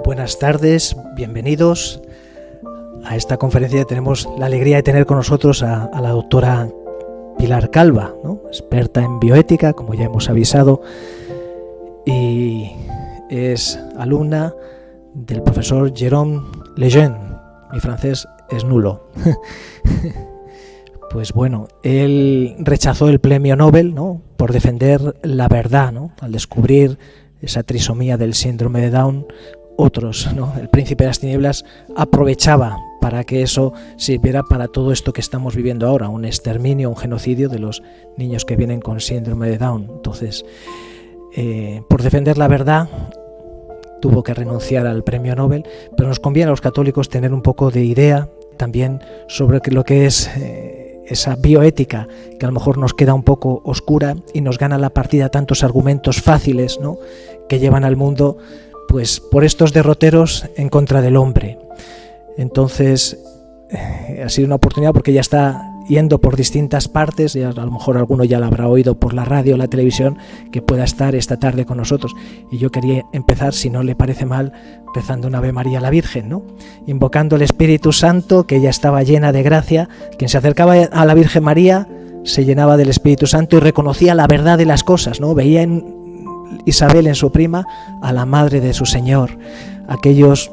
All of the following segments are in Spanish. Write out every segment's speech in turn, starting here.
Buenas tardes, bienvenidos a esta conferencia. Tenemos la alegría de tener con nosotros a la doctora Pilar Calva, ¿no? Experta en bioética, como ya hemos avisado, y es alumna del profesor Jérôme Lejeune. Mi francés es nulo. Pues bueno, él rechazó el premio Nobel, ¿no?, por defender la verdad, ¿no?, al descubrir esa trisomía del síndrome de Down. Otros, ¿no?, el príncipe de las tinieblas, aprovechaba para que eso sirviera para todo esto que estamos viviendo ahora, un exterminio, un genocidio de los niños que vienen con síndrome de Down. Entonces, por defender la verdad, tuvo que renunciar al premio Nobel, pero nos conviene a los católicos tener un poco de idea también sobre lo que es esa bioética, que a lo mejor nos queda un poco oscura y nos gana la partida tantos argumentos fáciles, ¿no?, que llevan al mundo pues por estos derroteros en contra del hombre. Entonces ha sido una oportunidad, porque ya está yendo por distintas partes, y a lo mejor alguno ya la habrá oído por la radio o la televisión, que pueda estar esta tarde con nosotros. Y yo quería empezar, si no le parece mal, rezando un Ave María a la Virgen, ¿no?, invocando el Espíritu Santo, que ella estaba llena de gracia. Quien se acercaba a la Virgen María se llenaba del Espíritu Santo y reconocía la verdad de las cosas, ¿no? Veía en Isabel, en su prima, a la madre de su Señor. Aquellos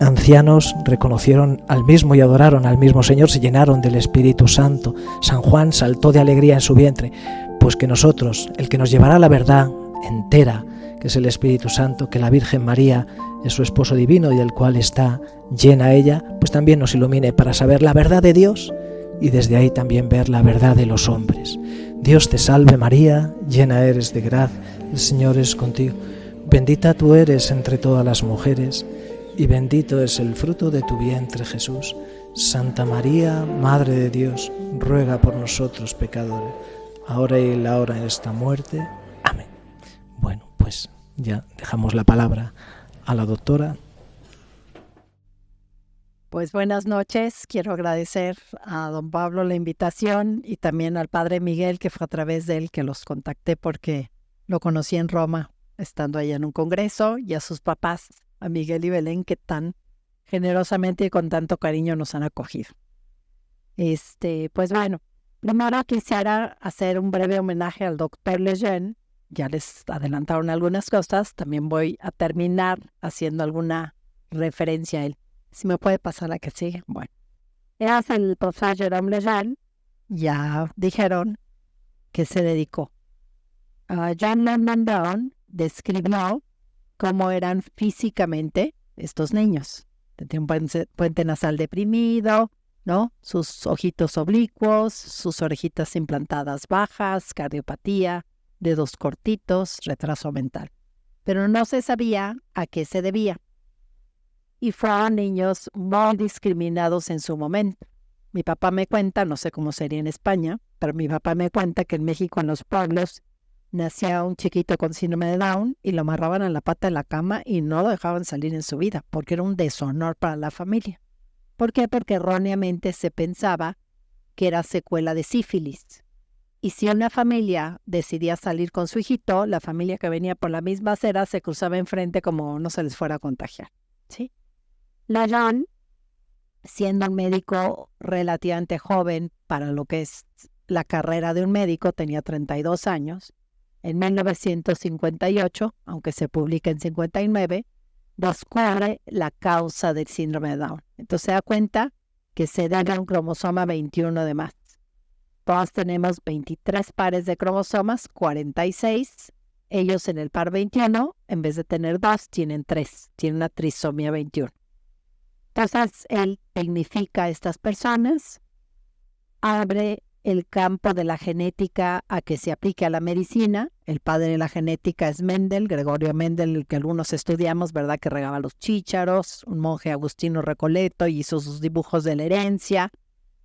ancianos reconocieron al mismo y adoraron al mismo Señor, se llenaron del Espíritu Santo. San Juan saltó de alegría en su vientre. Pues que nosotros, el que nos llevará la verdad entera, que es el Espíritu Santo, que la Virgen María es su esposo divino y del cual está llena ella, pues también nos ilumine para saber la verdad de Dios y desde ahí también ver la verdad de los hombres. Dios te salve María, llena eres de gracia, el Señor es contigo. Bendita tú eres entre todas las mujeres, y bendito es el fruto de tu vientre, Jesús. Santa María, Madre de Dios, ruega por nosotros pecadores, ahora y en la hora de nuestra muerte. Amén. Bueno, pues ya dejamos la palabra a la doctora. Pues buenas noches. Quiero agradecer a don Pablo la invitación y también al padre Miguel, que fue a través de él que los contacté porque lo conocí en Roma, estando allá en un congreso, y a sus papás, a Miguel y Belén, que tan generosamente y con tanto cariño nos han acogido. Pues bueno, primero quisiera hacer un breve homenaje al doctor Lejeune. Ya les adelantaron algunas cosas, también voy a terminar haciendo alguna referencia a él. Si me puede pasar la que sigue. Bueno, es el profesor Jérôme Lejeune. Ya dijeron que se dedicó. Jean Landon describió cómo eran físicamente estos niños. Tenían un puente nasal deprimido, ¿no?, sus ojitos oblicuos, sus orejitas implantadas bajas, cardiopatía, dedos cortitos, retraso mental. Pero no se sabía a qué se debía. Y fueron niños muy discriminados en su momento. Mi papá me cuenta, no sé cómo sería en España, pero mi papá me cuenta que en México, en los pueblos, nacía un chiquito con síndrome de Down y lo amarraban en la pata de la cama y no lo dejaban salir en su vida, porque era un deshonor para la familia. ¿Por qué? Porque erróneamente se pensaba que era secuela de sífilis. Y si una familia decidía salir con su hijito, la familia que venía por la misma acera se cruzaba enfrente como no se les fuera a contagiar, ¿sí? Lejeune, siendo un médico relativamente joven para lo que es la carrera de un médico, tenía 32 años, en 1958, aunque se publica en 59, descubre la causa del síndrome de Down. Entonces se da cuenta que se da un cromosoma 21 de más. Todos tenemos 23 pares de cromosomas, 46. Ellos en el par 21, en vez de tener 2, tienen 3. Tienen una trisomía 21. Entonces, él dignifica a estas personas, abre el campo de la genética a que se aplique a la medicina. El padre de la genética es Mendel, Gregorio Mendel, el que algunos estudiamos, ¿verdad? Que regaba los chícharos, un monje agustino recoleto, y hizo sus dibujos de la herencia,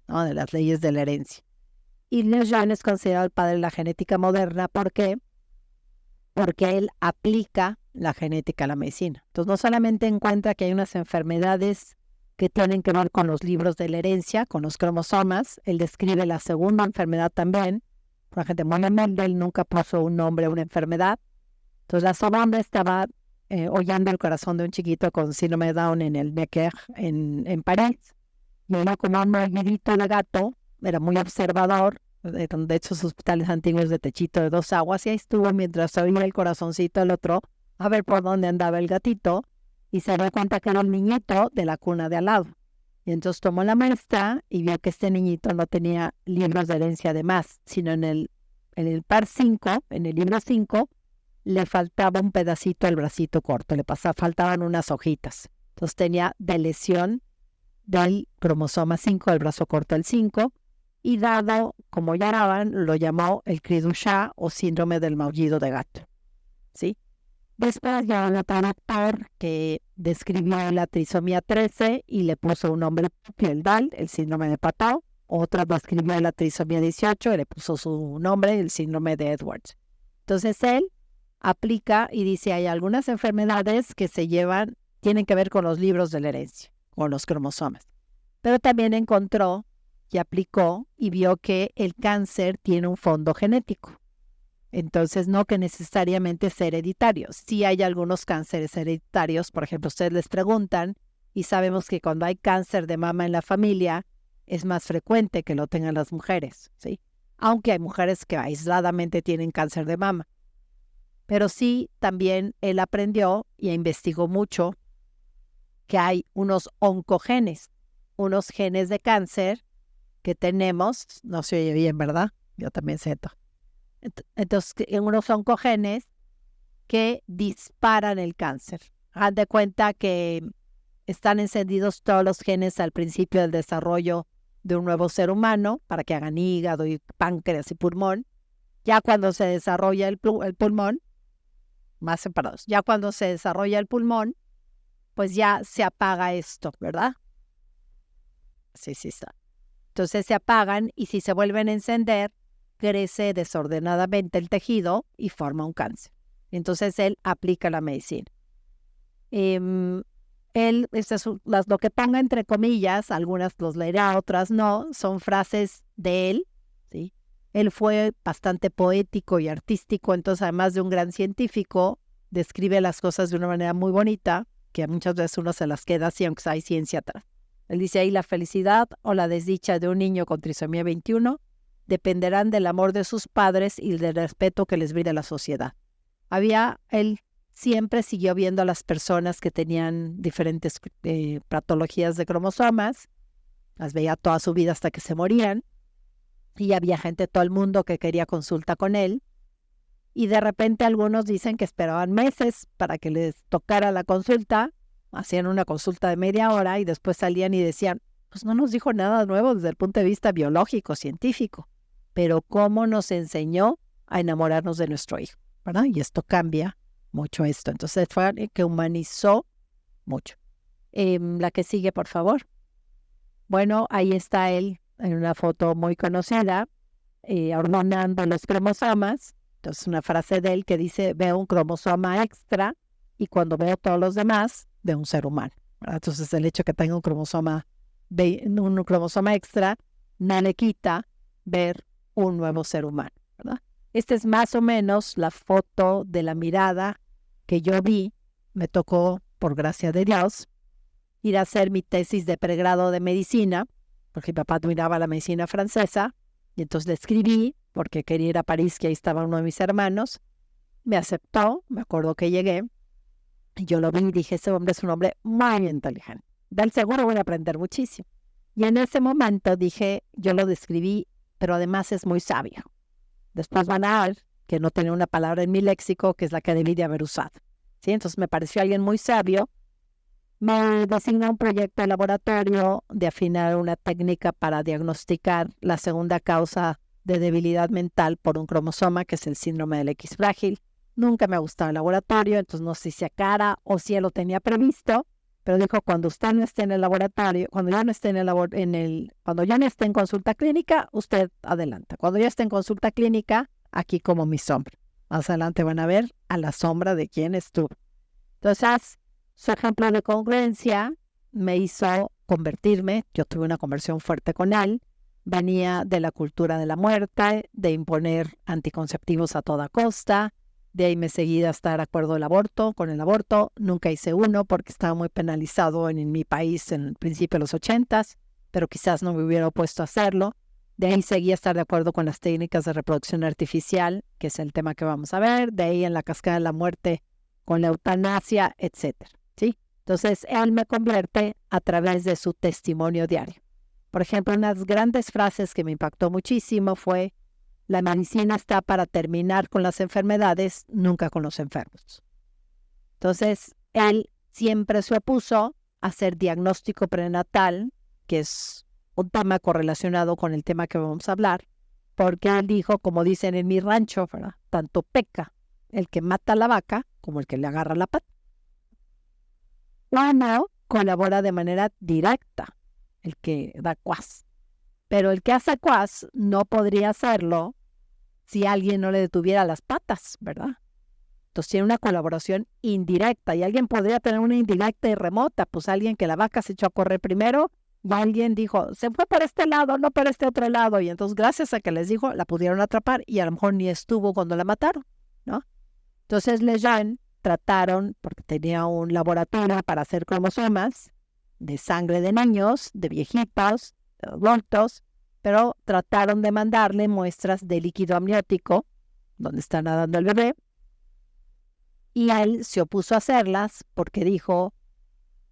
¿no? De las leyes de la herencia. Y Lejeune es considerado el padre de la genética moderna. ¿Por qué? Porque él aplica la genética a la medicina. Entonces, no solamente encuentra que hay unas enfermedades que tienen que ver con los libros de la herencia, con los cromosomas. Él describe la segunda enfermedad también. Por ejemplo, Mendel nunca puso un nombre a una enfermedad. Entonces, la segunda estaba hollando el corazón de un chiquito con síndrome de Down en el Necker, en París. Y era como un mollidito de gato, era muy observador, de hecho hospitales antiguos de techito de 2 aguas, y ahí estuvo mientras oía el corazoncito del otro, a ver por dónde andaba el gatito, y se dio cuenta que era el niñito de la cuna de al lado. Y entonces tomó la muestra y vio que este niñito no tenía libros de herencia de más, sino en el par 5, en el libro 5, le faltaba un pedacito del bracito corto, faltaban unas hojitas. Entonces tenía deleción del cromosoma 5, del brazo corto el 5, y dado como llamaban, lo llamó el cri du chat o síndrome del maullido de gato, ¿sí? Después ya un otro doctor que describió la trisomía 13 y le puso un nombre propio, el DAL, el síndrome de Patau. Otra describió la trisomía 18 y le puso su nombre, el síndrome de Edwards. Entonces él aplica y dice, hay algunas enfermedades que tienen que ver con los libros de la herencia, con los cromosomas. Pero también encontró y aplicó y vio que el cáncer tiene un fondo genético. Entonces, no que necesariamente es hereditario. Sí hay algunos cánceres hereditarios. Por ejemplo, ustedes les preguntan y sabemos que cuando hay cáncer de mama en la familia, es más frecuente que lo tengan las mujeres, ¿sí? Aunque hay mujeres que aisladamente tienen cáncer de mama. Pero sí, también él aprendió y investigó mucho que hay unos oncogenes, unos genes de cáncer que tenemos, no se oye bien, ¿verdad? Yo también siento. Entonces, unos oncogenes que disparan el cáncer. Haz de cuenta que están encendidos todos los genes al principio del desarrollo de un nuevo ser humano para que hagan hígado y páncreas y pulmón. Ya cuando se desarrolla el pulmón, más separados, ya cuando se desarrolla el pulmón, pues ya se apaga esto, ¿verdad? Sí, está. Entonces se apagan y si se vuelven a encender, crece desordenadamente el tejido y forma un cáncer. Entonces él aplica la medicina. Lo que ponga entre comillas, algunas los leerá, otras no, son frases de él, ¿sí? Él fue bastante poético y artístico, entonces además de un gran científico, describe las cosas de una manera muy bonita, que muchas veces uno se las queda así, aunque hay ciencia atrás. Él dice ahí, la felicidad o la desdicha de un niño con trisomía 21 dependerán del amor de sus padres y del respeto que les brinda la sociedad. Él siempre siguió viendo a las personas que tenían diferentes patologías de cromosomas, las veía toda su vida hasta que se morían, y había gente de todo el mundo que quería consulta con él, y de repente algunos dicen que esperaban meses para que les tocara la consulta, hacían una consulta de media hora y después salían y decían, pues no nos dijo nada nuevo desde el punto de vista biológico, científico, pero cómo nos enseñó a enamorarnos de nuestro hijo, ¿verdad? Y esto cambia mucho esto. Entonces fue alguien que humanizó mucho. La que sigue, por favor. Bueno, ahí está él en una foto muy conocida, ordenando los cromosomas. Entonces una frase de él que dice, veo un cromosoma extra y cuando veo todos los demás, veo un ser humano, ¿verdad? Entonces el hecho de que tenga un cromosoma extra no le quita ver un nuevo ser humano, ¿verdad? Esta es más o menos la foto de la mirada que yo vi. Me tocó, por gracia de Dios, ir a hacer mi tesis de pregrado de medicina, porque mi papá admiraba la medicina francesa, y entonces le escribí, porque quería ir a París, que ahí estaba uno de mis hermanos. Me aceptó, me acuerdo que llegué, y yo lo vi y dije, ese hombre es un hombre muy inteligente. Del seguro voy a aprender muchísimo. Y en ese momento dije, yo lo describí, pero además es muy sabio. Después van a ver que no tenía una palabra en mi léxico, que es la que debí de haber usado, ¿sí? Entonces me pareció alguien muy sabio, Me designa un proyecto de laboratorio de afinar una técnica para diagnosticar la segunda causa de debilidad mental por un cromosoma, que es el síndrome del X frágil. Nunca me ha gustado el laboratorio, entonces no sé si a cara o si él lo tenía previsto, pero dijo, cuando usted no esté en el laboratorio, cuando ya no esté cuando ya no esté en consulta clínica, usted adelanta. Cuando ya esté en consulta clínica, aquí como mi sombra. Más adelante van a ver a la sombra de quién estuvo. Entonces, su ejemplo de congruencia me hizo convertirme. Yo tuve una conversión fuerte con él. Venía de la cultura de la muerte, de imponer anticonceptivos a toda costa. De ahí me seguí hasta estar de acuerdo con el aborto. Nunca hice uno porque estaba muy penalizado en mi país en el principio de los 80s, pero quizás no me hubiera opuesto a hacerlo. De ahí seguí a estar de acuerdo con las técnicas de reproducción artificial, que es el tema que vamos a ver. De ahí en la cascada de la muerte con la eutanasia, etcétera, ¿sí? Entonces, él me convierte a través de su testimonio diario. Por ejemplo, unas grandes frases que me impactó muchísimo fue: la medicina está para terminar con las enfermedades, nunca con los enfermos. Entonces, él siempre se opuso a hacer diagnóstico prenatal, que es un tema correlacionado con el tema que vamos a hablar, porque él dijo, como dicen en mi rancho, ¿verdad?, tanto peca el que mata a la vaca como el que le agarra la pata. No colabora de manera directa, el que da cuas. Pero el que hace cuas no podría hacerlo si alguien no le detuviera las patas, ¿verdad? Entonces tiene una colaboración indirecta, y alguien podría tener una indirecta y remota, pues alguien que la vaca se echó a correr primero, y alguien dijo, se fue por este lado, no por este otro lado, y entonces gracias a que les dijo, la pudieron atrapar, y a lo mejor ni estuvo cuando la mataron, ¿no? Entonces Lejeune trataron, porque tenía un laboratorio para hacer cromosomas de sangre de niños, de viejitos, de adultos, pero trataron de mandarle muestras de líquido amniótico, donde está nadando el bebé, y él se opuso a hacerlas porque dijo,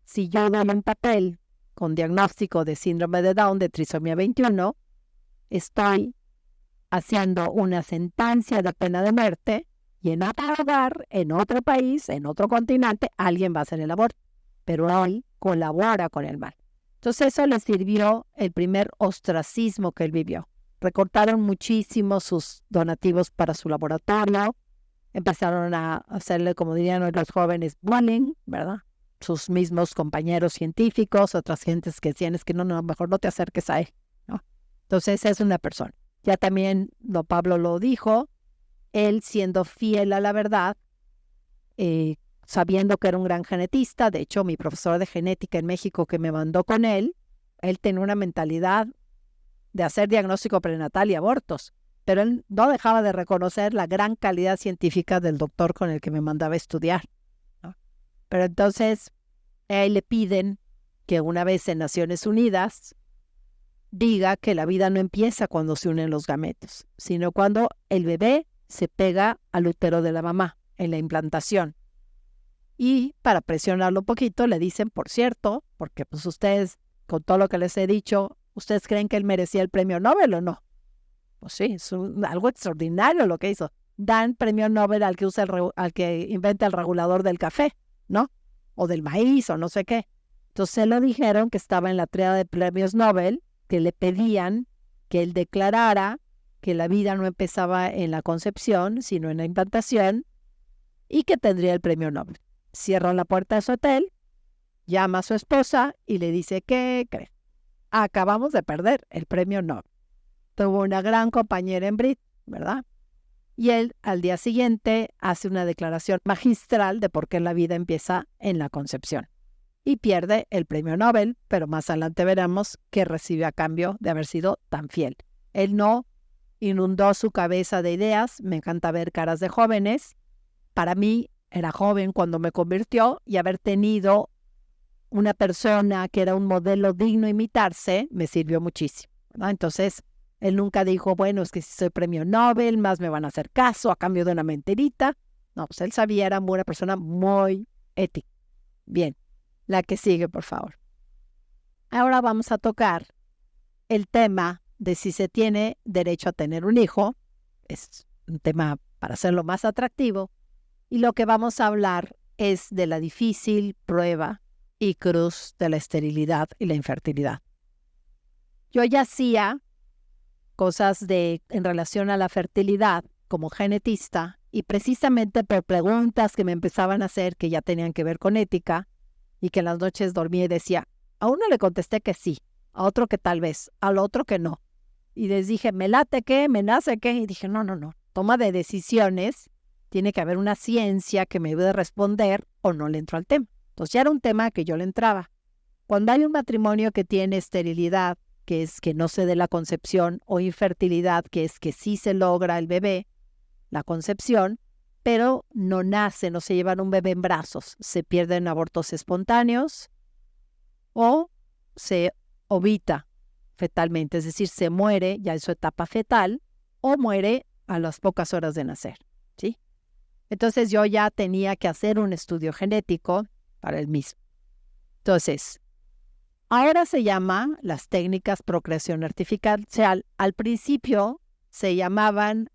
si yo doy un papel con diagnóstico de síndrome de Down, de trisomía 21, estoy haciendo una sentencia de pena de muerte, y en otro lugar, en otro país, en otro continente, alguien va a hacer el aborto, pero él colabora con el mal. Entonces eso le sirvió el primer ostracismo que él vivió. Recortaron muchísimo sus donativos para su laboratorio, empezaron a hacerle, como dirían hoy los jóvenes, bullying, ¿verdad? Sus mismos compañeros científicos, otras gentes que decían, es que no, mejor no te acerques a él, ¿no? Entonces es una persona. Ya también don Pablo lo dijo, él siendo fiel a la verdad, sabiendo que era un gran genetista. De hecho, mi profesor de genética en México que me mandó con él tenía una mentalidad de hacer diagnóstico prenatal y abortos, pero él no dejaba de reconocer la gran calidad científica del doctor con el que me mandaba a estudiar, ¿no? Pero entonces, a él le piden que una vez en Naciones Unidas diga que la vida no empieza cuando se unen los gametos, sino cuando el bebé se pega al útero de la mamá en la implantación. Y para presionarlo un poquito le dicen, por cierto, porque pues ustedes, con todo lo que les he dicho, ¿ustedes creen que él merecía el premio Nobel o no? Pues sí, es algo extraordinario lo que hizo. Dan premio Nobel al que inventa el regulador del café, ¿no? O del maíz o no sé qué. Entonces se lo dijeron que estaba en la tríada de premios Nobel, que le pedían que él declarara que la vida no empezaba en la concepción, sino en la implantación, y que tendría el premio Nobel. Cierra la puerta de su hotel, llama a su esposa y le dice, ¿qué cree? Acabamos de perder el premio Nobel. Tuvo una gran compañera en Brit, ¿verdad? Y él al día siguiente hace una declaración magistral de por qué la vida empieza en la concepción. Y pierde el premio Nobel, pero más adelante veremos qué recibe a cambio de haber sido tan fiel. Él no inundó su cabeza de ideas. Me encanta ver caras de jóvenes. Para mí era joven cuando me convirtió, y haber tenido una persona que era un modelo digno de imitarse me sirvió muchísimo, ¿verdad? Entonces, él nunca dijo, bueno, es que si soy premio Nobel, más me van a hacer caso a cambio de una mentirita. No, pues él sabía, era una persona muy ética. Bien, la que sigue, por favor. Ahora vamos a tocar el tema de si se tiene derecho a tener un hijo. Es un tema para hacerlo más atractivo. Y lo que vamos a hablar es de la difícil prueba y cruz de la esterilidad y la infertilidad. Yo ya hacía cosas en relación a la fertilidad como genetista, y precisamente por preguntas que me empezaban a hacer que ya tenían que ver con ética, y que en las noches dormía y decía, a uno le contesté que sí, a otro que tal vez, al otro que no. Y les dije, ¿me late qué? ¿Me nace qué? Y dije, no. Toma de decisiones, tiene que haber una ciencia que me ayude a responder o no le entro al tema. Entonces ya era un tema que yo le entraba. Cuando hay un matrimonio que tiene esterilidad, que es que no se dé la concepción, o infertilidad, que es que sí se logra el bebé, la concepción, pero no nace, no se llevan un bebé en brazos, se pierden abortos espontáneos o se ovita fetalmente, es decir, se muere ya en su etapa fetal o muere a las pocas horas de nacer, ¿sí? Entonces yo ya tenía que hacer un estudio genético para el mismo. Entonces, ahora se llama las técnicas procreación artificial. Al principio se llamaban,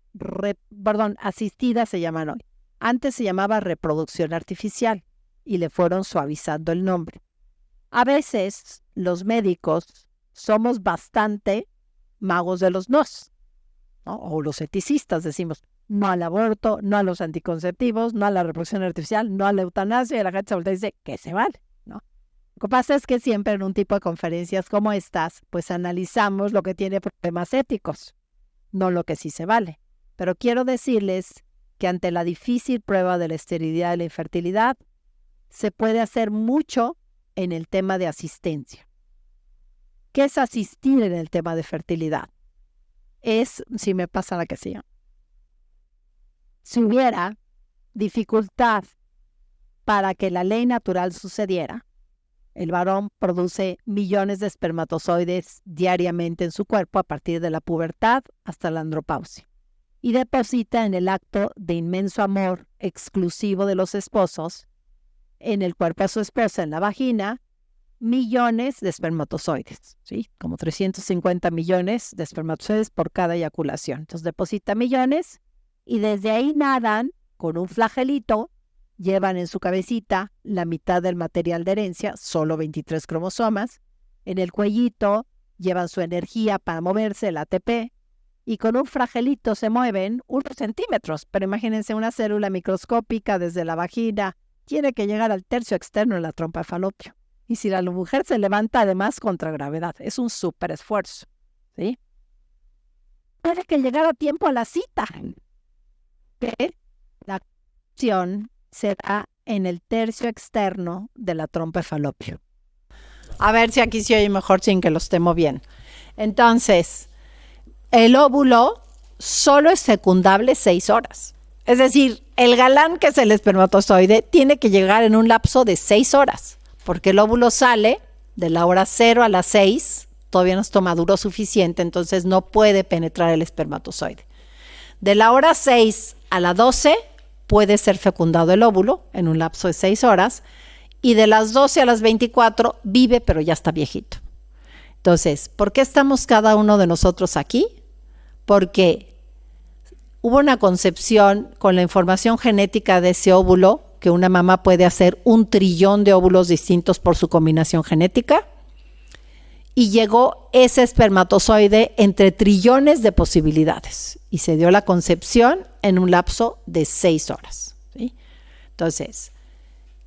asistidas se llaman hoy. Antes se llamaba reproducción artificial y le fueron suavizando el nombre. A veces los médicos somos bastante magos de los nos, ¿no? O los eticistas decimos no al aborto, no a los anticonceptivos, no a la reproducción artificial, no a la eutanasia, y la gente se voltea y dice que se vale, ¿no? Lo que pasa es que siempre en un tipo de conferencias como estas, pues analizamos lo que tiene problemas éticos, no lo que sí se vale. Pero quiero decirles que ante la difícil prueba de la esterilidad y la infertilidad, se puede hacer mucho en el tema de asistencia. ¿Qué es asistir en el tema de fertilidad? Es, si me pasa la que siga, si hubiera dificultad para que la ley natural sucediera, el varón produce millones de espermatozoides diariamente en su cuerpo a partir de la pubertad hasta la andropausia y deposita en el acto de inmenso amor exclusivo de los esposos en el cuerpo de su esposa, en la vagina, millones de espermatozoides, ¿sí? Como 350 millones de espermatozoides por cada eyaculación. Entonces deposita millones y desde ahí nadan con un flagelito, llevan en su cabecita la mitad del material de herencia, solo 23 cromosomas, en el cuellito llevan su energía para moverse, el ATP, y con un flagelito se mueven unos centímetros, pero imagínense una célula microscópica desde la vagina, tiene que llegar al tercio externo de la trompa de falopio. Y si la mujer se levanta además contra gravedad, es un súper esfuerzo, ¿sí? Puede que llegar a tiempo a la cita, que la acción se da en el tercio externo de la trompa de falopio. A ver si aquí se oye mejor sin que lo estemos bien. Entonces, el óvulo solo es fecundable 6 horas. Es decir, el galán que es el espermatozoide tiene que llegar en un lapso de 6 horas, porque el óvulo sale de la hora 0 a las 6, todavía no está maduro suficiente, entonces no puede penetrar el espermatozoide. De la hora 6 a la 12 puede ser fecundado el óvulo en un lapso de 6 horas, y de las 12 a las 24 vive, pero ya está viejito. Entonces, ¿por qué estamos cada uno de nosotros aquí? Porque hubo una concepción con la información genética de ese óvulo, que una mamá puede hacer 1 trillón de óvulos distintos por su combinación genética, y llegó ese espermatozoide entre trillones de posibilidades, y se dio la concepción en un lapso de 6 horas, ¿sí? Entonces,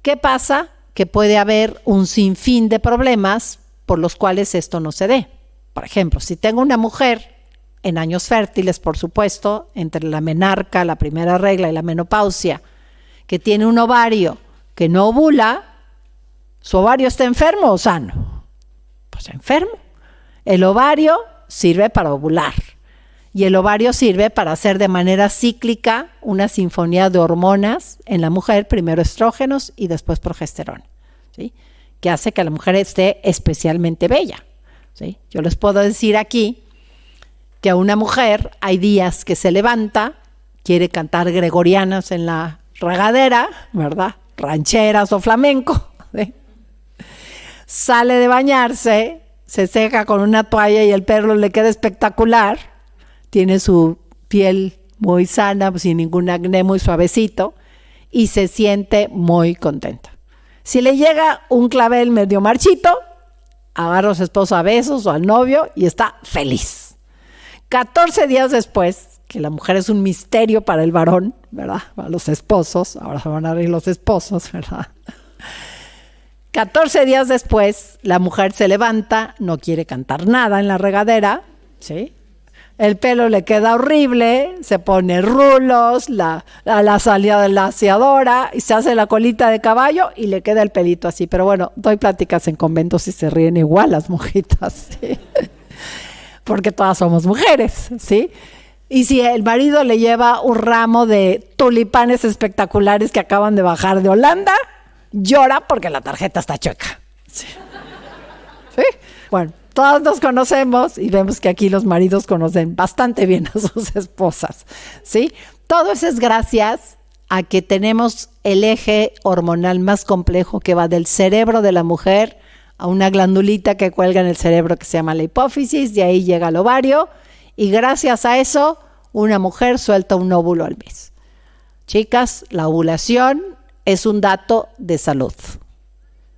¿qué pasa? Que puede haber un sinfín de problemas por los cuales esto no se dé. Por ejemplo, si tengo una mujer en años fértiles, por supuesto, entre la menarca, la primera regla y la menopausia, que tiene un ovario que no ovula, ¿su ovario está enfermo o sano? Pues enfermo. El ovario sirve para ovular y el ovario sirve para hacer de manera cíclica una sinfonía de hormonas en la mujer, primero estrógenos y después progesterona, ¿sí? Que hace que la mujer esté especialmente bella, ¿sí? Yo les puedo decir aquí que a una mujer hay días que se levanta, quiere cantar gregorianas en la regadera, ¿verdad? Rancheras o flamenco, ¿sí? Sale de bañarse, se seca con una toalla y el pelo le queda espectacular, tiene su piel muy sana, sin ningún acné, muy suavecito, y se siente muy contenta. Si le llega un clavel medio marchito, agarra a su esposo a besos o al novio y está feliz. 14 días después, que la mujer es un misterio para el varón, ¿verdad? Para los esposos, ahora se van a reír los esposos, ¿verdad? 14 días después, la mujer se levanta, no quiere cantar nada en la regadera, ¿sí? El pelo le queda horrible, se pone rulos, la salida de la aseadora y se hace la colita de caballo y le queda el pelito así. Pero bueno, doy pláticas en conventos y se ríen igual las monjitas, ¿sí? Porque todas somos mujeres, ¿sí? Y si el marido le lleva un ramo de tulipanes espectaculares que acaban de bajar de Holanda, llora porque la tarjeta está chueca. ¿Sí? ¿Sí? Bueno, todos nos conocemos y vemos que aquí los maridos conocen bastante bien a sus esposas, ¿sí? Todo eso es gracias a que tenemos el eje hormonal más complejo que va del cerebro de la mujer a una glandulita que cuelga en el cerebro que se llama la hipófisis, de ahí llega al ovario y gracias a eso una mujer suelta un óvulo al mes. Chicas, la ovulación es un dato de salud.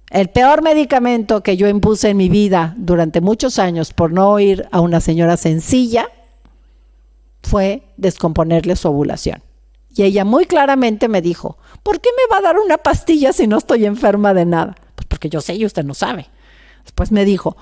El peor medicamento que yo impuse en mi vida durante muchos años por no ir a una señora sencilla fue descomponerle su ovulación. Y ella muy claramente me dijo, ¿por qué me va a dar una pastilla si no estoy enferma de nada? Pues porque yo sé y usted no sabe. Después me dijo,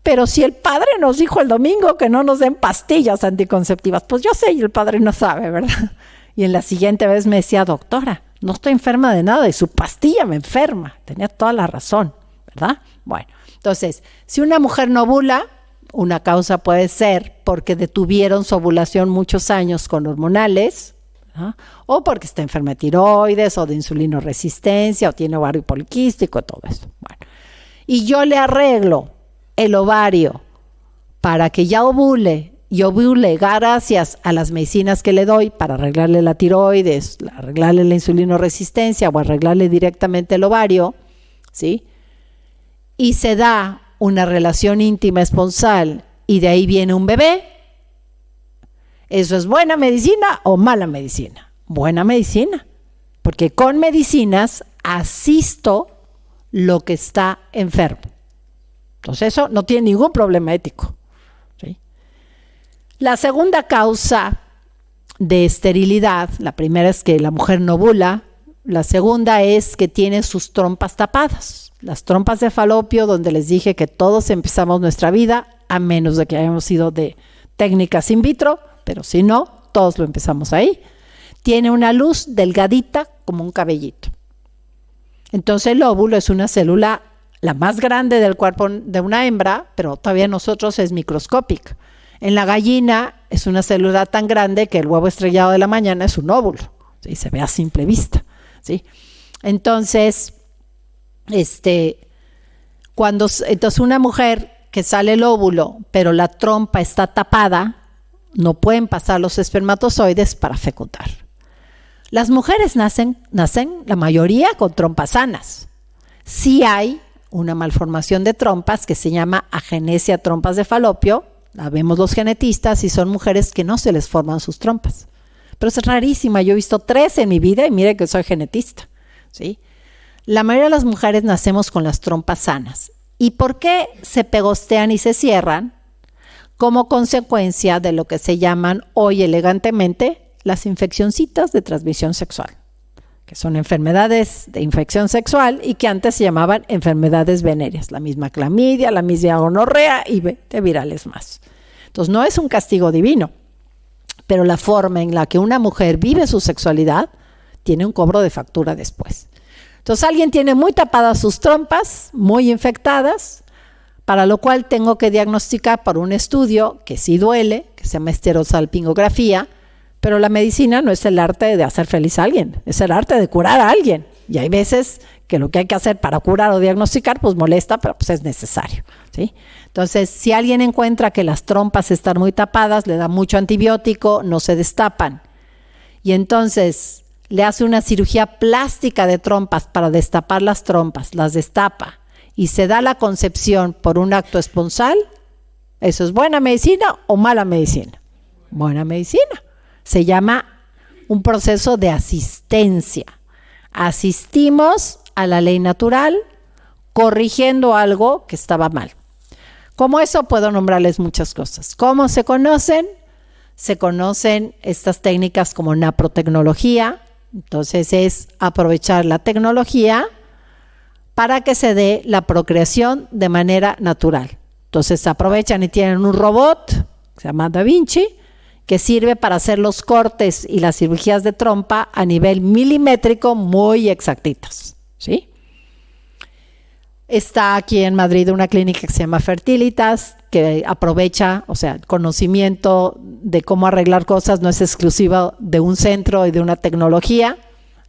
pero si el padre nos dijo el domingo que no nos den pastillas anticonceptivas, pues yo sé y el padre no sabe, ¿verdad? Y en la siguiente vez me decía, doctora, no estoy enferma de nada y su pastilla me enferma. Tenía toda la razón, ¿verdad? Bueno, entonces, si una mujer no ovula, una causa puede ser porque detuvieron su ovulación muchos años con hormonales, ¿verdad? O porque está enferma de tiroides o de insulinoresistencia o tiene ovario poliquístico, todo eso. Bueno, y yo le arreglo el ovario para que ya ovule y ovule gracias a las medicinas que le doy para arreglarle la tiroides, arreglarle la insulinoresistencia o arreglarle directamente el ovario, ¿sí? Y se da una relación íntima esponsal y de ahí viene un bebé. ¿Eso es buena medicina o mala medicina? Buena medicina, porque con medicinas asisto lo que está enfermo. Entonces eso no tiene ningún problema ético. ¿Sí? La segunda causa de esterilidad, la primera es que la mujer no ovula, la segunda es que tiene sus trompas tapadas. Las trompas de falopio, donde les dije que todos empezamos nuestra vida, a menos de que hayamos sido de técnicas in vitro, pero si no, todos lo empezamos ahí. Tiene una luz delgadita como un cabellito. Entonces el óvulo es una célula la más grande del cuerpo de una hembra, pero todavía nosotros es microscópica. En la gallina es una célula tan grande que el huevo estrellado de la mañana es un óvulo, ¿sí? Se ve a simple vista, ¿sí? Entonces, entonces una mujer que sale el óvulo, pero la trompa está tapada, no pueden pasar los espermatozoides para fecundar. Las mujeres nacen la mayoría con trompas sanas. Sí hay una malformación de trompas que se llama agenesia trompas de falopio, la vemos los genetistas y son mujeres que no se les forman sus trompas. Pero es rarísima, yo he visto 3 en mi vida y mire que soy genetista, ¿sí? La mayoría de las mujeres nacemos con las trompas sanas. ¿Y por qué se pegostean y se cierran? Como consecuencia de lo que se llaman hoy elegantemente las infeccioncitas de transmisión sexual, que son enfermedades de infección sexual y que antes se llamaban enfermedades venéreas, la misma clamidia, la misma gonorrea y 20 virales más. Entonces no es un castigo divino, pero la forma en la que una mujer vive su sexualidad tiene un cobro de factura después. Entonces alguien tiene muy tapadas sus trompas, muy infectadas, para lo cual tengo que diagnosticar por un estudio que sí duele, que se llama esterosalpingografía, pero la medicina no es el arte de hacer feliz a alguien, es el arte de curar a alguien. Y hay veces que lo que hay que hacer para curar o diagnosticar, pues molesta, pero pues es necesario, ¿sí? Entonces, si alguien encuentra que las trompas están muy tapadas, le da mucho antibiótico, no se destapan. Y entonces le hace una cirugía plástica de trompas para destapar las trompas, las destapa y se da la concepción por un acto esponsal, ¿eso es buena medicina o mala medicina? Buena medicina. Se llama un proceso de asistencia. Asistimos a la ley natural, corrigiendo algo que estaba mal. Como eso puedo nombrarles muchas cosas. ¿Cómo se conocen? Se conocen estas técnicas como naprotecnología. Entonces es aprovechar la tecnología para que se dé la procreación de manera natural. Entonces aprovechan y tienen un robot, que se llama Da Vinci, que sirve para hacer los cortes y las cirugías de trompa a nivel milimétrico muy exactitos, ¿sí? Está aquí en Madrid una clínica que se llama Fertilitas, que aprovecha, o sea, el conocimiento de cómo arreglar cosas no es exclusivo de un centro y de una tecnología.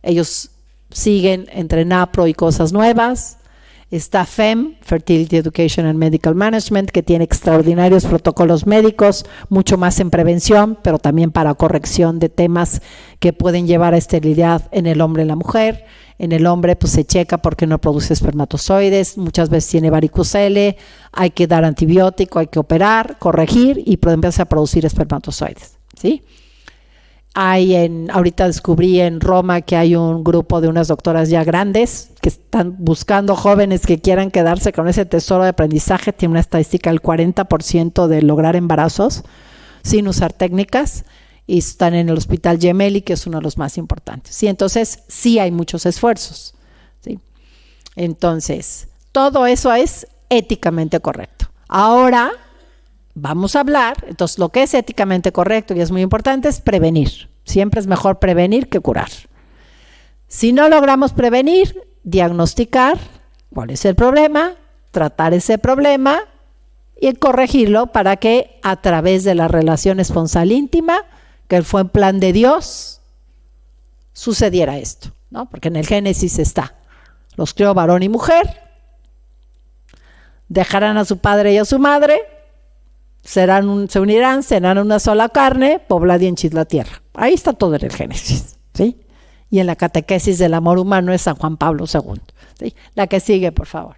Ellos siguen entre NAPRO y cosas nuevas. Está FEM, Fertility Education and Medical Management, que tiene extraordinarios protocolos médicos, mucho más en prevención, pero también para corrección de temas que pueden llevar a esterilidad en el hombre y la mujer. En el hombre pues se checa porque no produce espermatozoides, muchas veces tiene varicocele, hay que dar antibiótico, hay que operar, corregir y empieza a producir espermatozoides, ¿sí? Ahorita descubrí en Roma que hay un grupo de unas doctoras ya grandes que están buscando jóvenes que quieran quedarse con ese tesoro de aprendizaje. Tiene una estadística del 40% de lograr embarazos sin usar técnicas, y están en el Hospital Gemelli, que es uno de los más importantes. ¿Sí? Entonces, sí hay muchos esfuerzos, ¿sí? Entonces, todo eso es éticamente correcto. Ahora vamos a hablar, entonces lo que es éticamente correcto y es muy importante es prevenir. Siempre es mejor prevenir que curar. Si no logramos prevenir, diagnosticar cuál es el problema, tratar ese problema y corregirlo para que a través de la relación esponsal íntima, que fue en plan de Dios, sucediera esto, ¿no? Porque en el Génesis está, los creó varón y mujer, dejarán a su padre y a su madre, se unirán, serán una sola carne, poblad y henchid la tierra. Ahí está todo en el Génesis, ¿sí? Y en la catequesis del amor humano es San Juan Pablo II, ¿sí? La que sigue, por favor.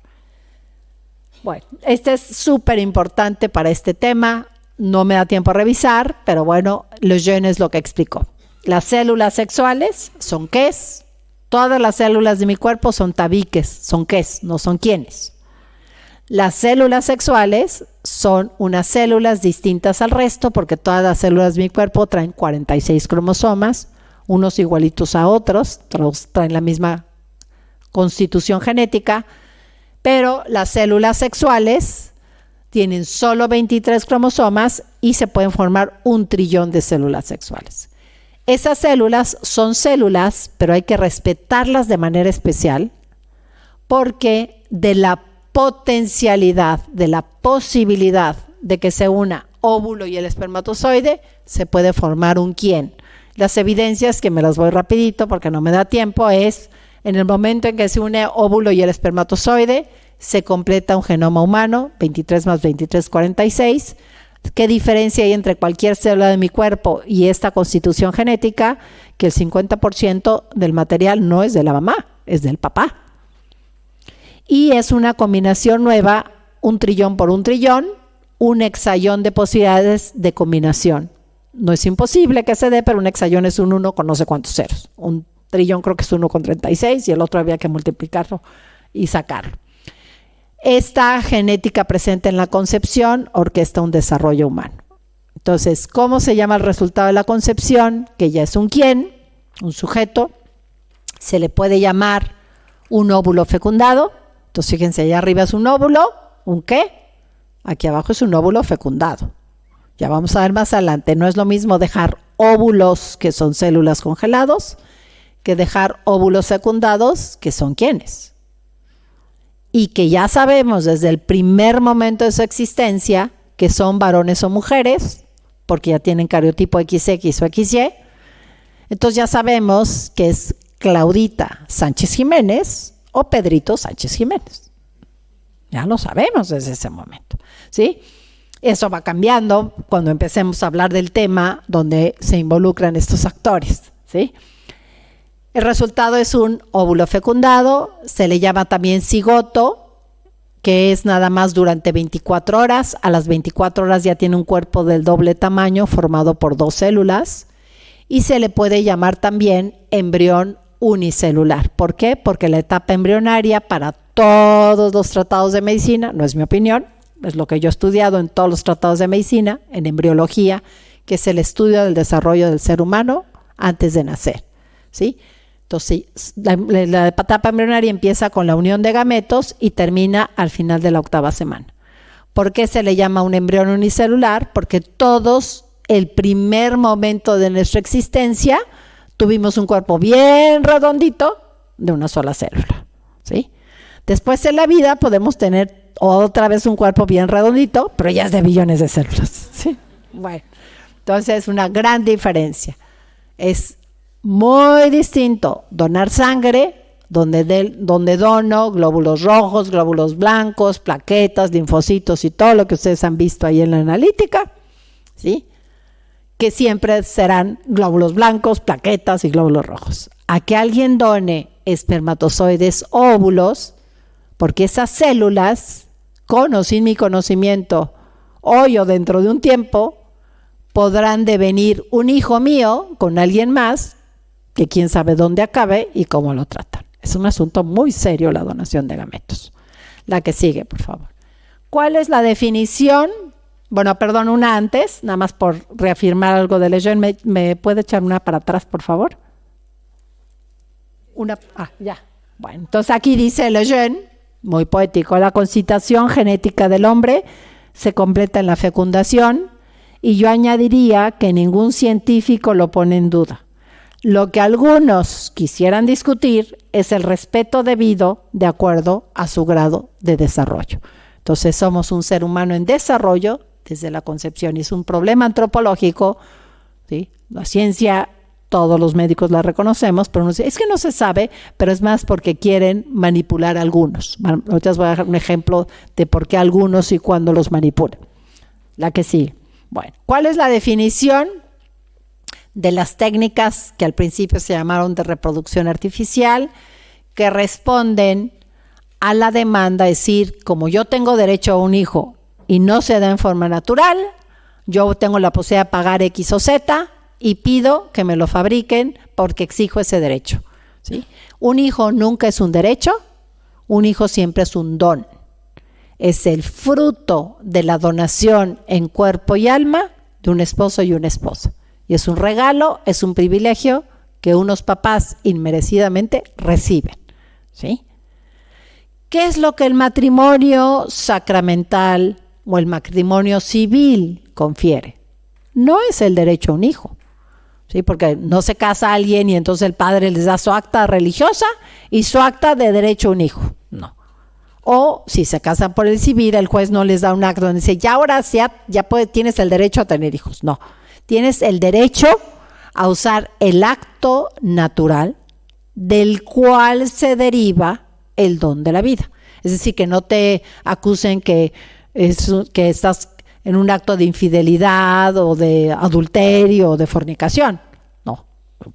Bueno, este es súper importante para este tema. No me da tiempo a revisar, pero bueno, Lejeune es lo que explicó. Las células sexuales son qués. Todas las células de mi cuerpo son tabiques, son qués, no son quiénes. Las células sexuales son unas células distintas al resto, porque todas las células de mi cuerpo traen 46 cromosomas, unos igualitos a otros, todos traen la misma constitución genética, pero las células sexuales tienen solo 23 cromosomas y se pueden formar 1 trillón de células sexuales. Esas células son células, pero hay que respetarlas de manera especial, porque de la potencialidad, de la posibilidad de que se una óvulo y el espermatozoide, se puede formar un quién. Las evidencias, que me las voy rapidito porque no me da tiempo, es en el momento en que se une óvulo y el espermatozoide, se completa un genoma humano, 23 más 23, 46. ¿Qué diferencia hay entre cualquier célula de mi cuerpo y esta constitución genética? Que el 50% del material no es de la mamá, es del papá. Y es una combinación nueva, 1 trillón por 1 trillón, un hexallón de posibilidades de combinación. No es imposible que se dé, pero un hexallón es un 1 con no sé cuántos ceros. 1 trillón creo que es 1 con 36 y el otro había que multiplicarlo y sacarlo. Esta genética presente en la concepción orquesta un desarrollo humano. Entonces, ¿cómo se llama el resultado de la concepción? Que ya es un quién, un sujeto. Se le puede llamar un óvulo fecundado. Entonces, fíjense, allá arriba es un óvulo, ¿un qué? Aquí abajo es un óvulo fecundado. Ya vamos a ver más adelante. No es lo mismo dejar óvulos, que son células congelados, que dejar óvulos fecundados, que son quiénes. Y que ya sabemos desde el primer momento de su existencia que son varones o mujeres, porque ya tienen cariotipo XX o XY. Entonces ya sabemos que es Claudita Sánchez Jiménez o Pedrito Sánchez Jiménez. Ya lo sabemos desde ese momento, ¿sí? Eso va cambiando cuando empecemos a hablar del tema donde se involucran estos actores, ¿sí? El resultado es un óvulo fecundado, se le llama también cigoto, que es nada más durante 24 horas. A las 24 horas ya tiene un cuerpo del doble tamaño formado por 2 células y se le puede llamar también embrión unicelular. ¿Por qué? Porque la etapa embrionaria para todos los tratados de medicina, no es mi opinión, es lo que yo he estudiado en todos los tratados de medicina, en embriología, que es el estudio del desarrollo del ser humano antes de nacer, ¿sí? Entonces, la etapa embrionaria empieza con la unión de gametos y termina al final de la 8ª semana. ¿Por qué se le llama un embrión unicelular? Porque todos, el primer momento de nuestra existencia, tuvimos un cuerpo bien redondito de una sola célula, ¿sí? Después en la vida podemos tener otra vez un cuerpo bien redondito, pero ya es de billones de células, ¿sí? Bueno, entonces es una gran diferencia. Es muy distinto donar sangre, donde dono glóbulos rojos, glóbulos blancos, plaquetas, linfocitos y todo lo que ustedes han visto ahí en la analítica, ¿sí? Que siempre serán glóbulos blancos, plaquetas y glóbulos rojos. A que alguien done espermatozoides, óvulos, porque esas células, con o sin mi conocimiento, hoy o dentro de un tiempo, podrán devenir un hijo mío con alguien más, que quién sabe dónde acabe y cómo lo tratan. Es un asunto muy serio la donación de gametos. La que sigue, por favor. ¿Cuál es la definición? Bueno, perdón, una antes, nada más por reafirmar algo de Lejeune. ¿Me puede echar una para atrás, por favor? Ya. Bueno, entonces aquí dice Lejeune, muy poético, la constitución genética del hombre se completa en la fecundación, y yo añadiría que ningún científico lo pone en duda. Lo que algunos quisieran discutir es el respeto debido de acuerdo a su grado de desarrollo. Entonces somos un ser humano en desarrollo desde la concepción y es un problema antropológico, ¿sí? La ciencia, todos los médicos la reconocemos, pero es que no se sabe, pero es más porque quieren manipular a algunos. Ahorita les voy a dar un ejemplo de por qué algunos y cuándo los manipulan. La que sigue. Bueno, ¿cuál es la definición de las técnicas que al principio se llamaron de reproducción artificial, que responden a la demanda? Es decir, como yo tengo derecho a un hijo y no se da en forma natural, yo tengo la posibilidad de pagar X o Z y pido que me lo fabriquen porque exijo ese derecho, ¿sí? Un hijo nunca es un derecho, un hijo siempre es un don. Es el fruto de la donación en cuerpo y alma de un esposo y una esposa. Y es un regalo, es un privilegio que unos papás inmerecidamente reciben, ¿sí? ¿Qué es lo que el matrimonio sacramental o el matrimonio civil confiere? No es el derecho a un hijo, ¿sí? Porque no se casa alguien y entonces el padre les da su acta religiosa y su acta de derecho a un hijo, no. O si se casan por el civil, el juez no les da un acta donde dice, ya ahora tienes el derecho a tener hijos, no. Tienes el derecho a usar el acto natural del cual se deriva el don de la vida. Es decir, que no te acusen que estás en un acto de infidelidad o de adulterio o de fornicación. No,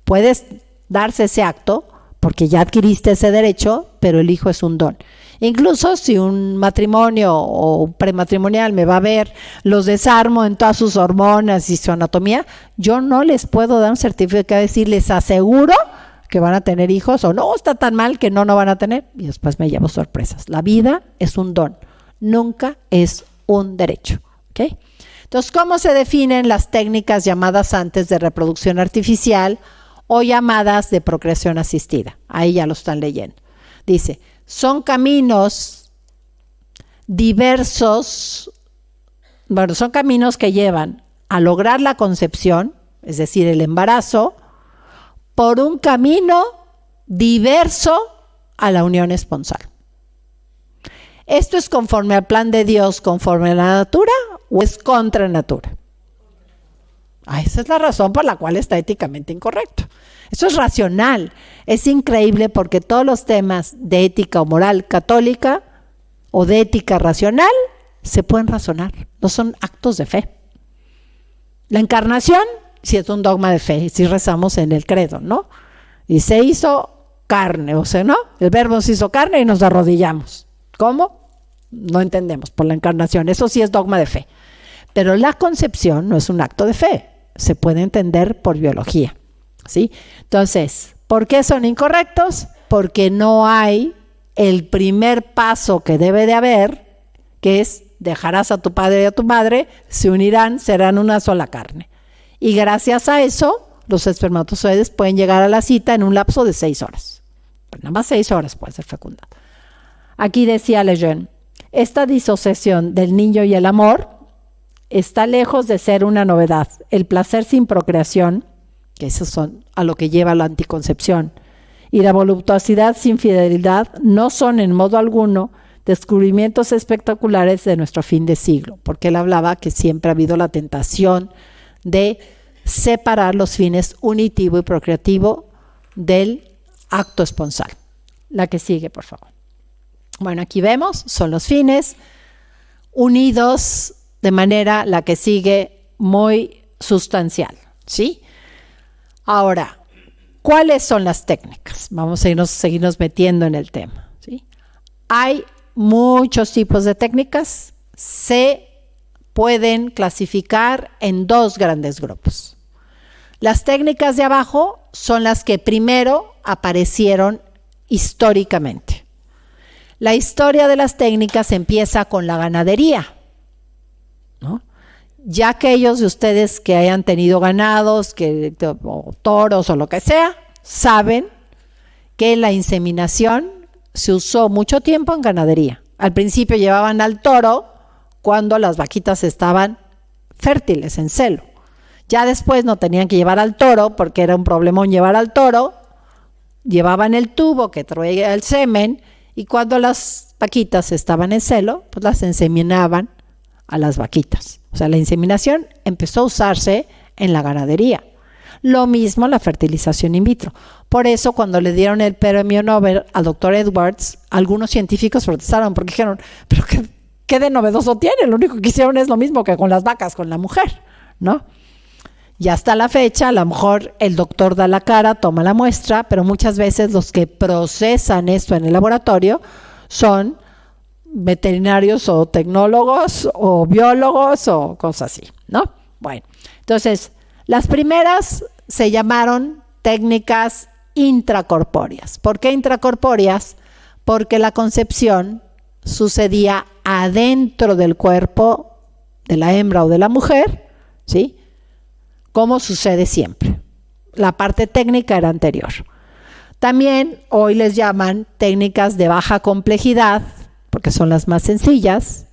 puedes darse ese acto porque ya adquiriste ese derecho, pero el hijo es un don. Incluso si un matrimonio o un prematrimonial me va a ver, los desarmo en todas sus hormonas y su anatomía, yo no les puedo dar un certificado de decir, les aseguro que van a tener hijos, o no, está tan mal que no van a tener, y después me llevo sorpresas. La vida es un don, nunca es un derecho, ¿ok? Entonces, ¿cómo se definen las técnicas llamadas antes de reproducción artificial o llamadas de procreación asistida? Ahí ya lo están leyendo. Dice, son caminos diversos, bueno, son caminos que llevan a lograr la concepción, es decir, el embarazo, por un camino diverso a la unión esponsal. ¿Esto es conforme al plan de Dios, conforme a la natura, o es contra natura? Esa es la razón por la cual está éticamente incorrecto. Eso es racional. Es increíble porque todos los temas de ética o moral católica o de ética racional se pueden razonar, no son actos de fe. La encarnación sí es un dogma de fe, si rezamos en el credo, ¿no? Y se hizo carne, o sea, ¿no? El verbo se hizo carne y nos arrodillamos. ¿Cómo? No entendemos, por la encarnación. Eso sí es dogma de fe. Pero la concepción no es un acto de fe, se puede entender por biología, ¿sí? Entonces, ¿Por qué son incorrectos? Porque no hay el primer paso que debe de haber, que es dejarás a tu padre y a tu madre, se unirán, serán una sola carne. Y gracias a eso, los espermatozoides pueden llegar a la cita en un lapso de 6 horas. Pues nada más 6 horas puede ser fecundado. Aquí decía Lejeune, esta disociación del niño y el amor está lejos de ser una novedad. El placer sin procreación, que esos son a lo que lleva la anticoncepción, y la voluptuosidad sin fidelidad no son en modo alguno descubrimientos espectaculares de nuestro fin de siglo, porque él hablaba que siempre ha habido la tentación de separar los fines unitivo y procreativo del acto esponsal. La que sigue, por favor. Bueno, aquí vemos, son los fines unidos de manera, la que sigue, muy sustancial, ¿sí? Ahora, ¿cuáles son las técnicas? Vamos a seguirnos metiendo en el tema, ¿sí? Hay muchos tipos de técnicas, se pueden clasificar en 2 grandes grupos. Las técnicas de abajo son las que primero aparecieron históricamente. La historia de las técnicas empieza con la ganadería, ¿no? Ya aquellos de ustedes que hayan tenido ganados, o toros o lo que sea, saben que la inseminación se usó mucho tiempo en ganadería. Al principio llevaban al toro cuando las vaquitas estaban fértiles, en celo. Ya después no tenían que llevar al toro porque era un problemón llevar al toro. Llevaban el tubo que traía el semen y cuando las vaquitas estaban en celo, pues las inseminaban a las vaquitas. O sea, la inseminación empezó a usarse en la ganadería. Lo mismo la fertilización in vitro. Por eso cuando le dieron el premio Nobel al doctor Edwards, algunos científicos protestaron porque dijeron, pero ¿qué de novedoso tiene? Lo único que hicieron es lo mismo que con las vacas, con la mujer, ¿no? Y hasta la fecha, a lo mejor el doctor da la cara, toma la muestra, pero muchas veces los que procesan esto en el laboratorio son veterinarios o tecnólogos o biólogos o cosas así, ¿no? Bueno, entonces, las primeras se llamaron técnicas intracorpóreas. ¿Por qué intracorpóreas? Porque la concepción sucedía adentro del cuerpo de la hembra o de la mujer, ¿sí? Como sucede siempre. La parte técnica era anterior. También hoy les llaman técnicas de baja complejidad, porque son las más sencillas,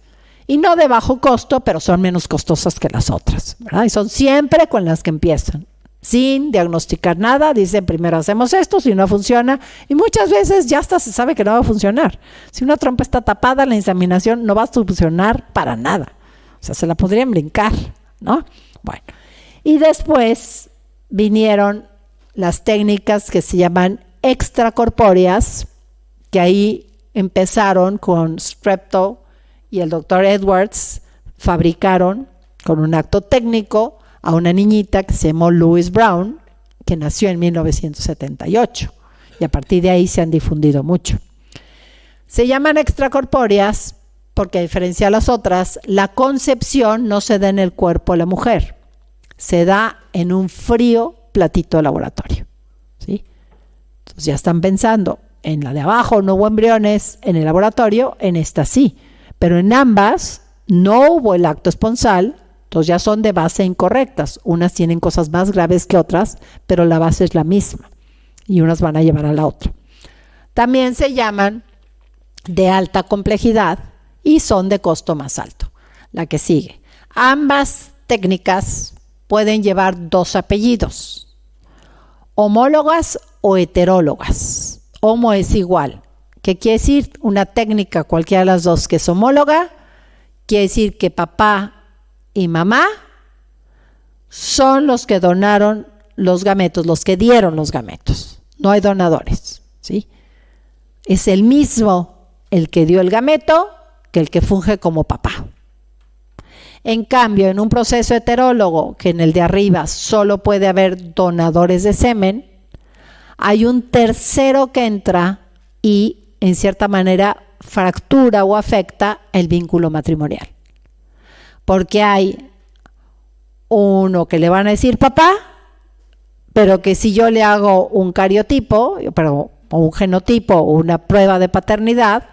y no de bajo costo, pero son menos costosas que las otras, ¿verdad? Y son siempre con las que empiezan, sin diagnosticar nada, dicen primero hacemos esto, si no funciona, y muchas veces ya hasta se sabe que no va a funcionar. Si una trompa está tapada, la inseminación no va a funcionar para nada, o sea, se la podrían brincar, ¿no? Bueno, y después vinieron las técnicas que se llaman extracorpóreas, que ahí empezaron con Streptow y el doctor Edwards, fabricaron con un acto técnico a una niñita que se llamó Louise Brown, que nació en 1978, y a partir de ahí se han difundido mucho. Se llaman extracorpóreas porque, a diferencia de las otras, la concepción no se da en el cuerpo de la mujer, se da en un frío platito de laboratorio, ¿sí? Entonces ya están pensando, en la de abajo no hubo embriones en el laboratorio, en esta sí, pero en ambas no hubo el acto esponsal, entonces ya son de base incorrectas. Unas tienen cosas más graves que otras, pero la base es la misma y unas van a llevar a la otra. También se llaman de alta complejidad y son de costo más alto. La que sigue. Ambas técnicas pueden llevar 2 apellidos, homólogas o heterólogas. Homo es igual. ¿Qué quiere decir? Una técnica, cualquiera de las dos que es homóloga, quiere decir que papá y mamá son los que donaron los gametos, los que dieron los gametos. No hay donadores, ¿sí? Es el mismo el que dio el gameto que el que funge como papá. En cambio, en un proceso heterólogo, que en el de arriba solo puede haber donadores de semen, hay un tercero que entra y en cierta manera fractura o afecta el vínculo matrimonial. Porque hay uno que le van a decir papá, pero que si yo le hago un cariotipo, o un genotipo, o una prueba de paternidad,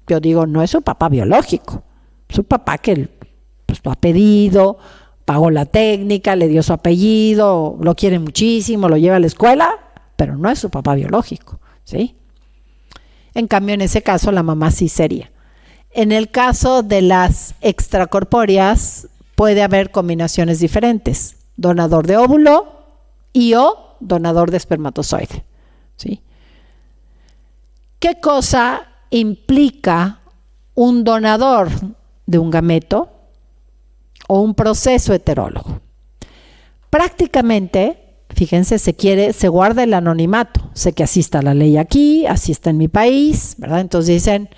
yo digo, no es su papá biológico, es su papá que pues, lo ha pedido, pagó la técnica, le dio su apellido, lo quiere muchísimo, lo lleva a la escuela, pero no es su papá biológico, ¿sí? En cambio, en ese caso, la mamá sí sería. En el caso de las extracorpóreas, puede haber combinaciones diferentes. Donador de óvulo y o donador de espermatozoide, ¿sí? ¿Qué cosa implica un donador de un gameto o un proceso heterólogo? Prácticamente, fíjense, se guarda el anonimato. Sé que así está la ley aquí, así está en mi país, ¿verdad? Entonces dicen,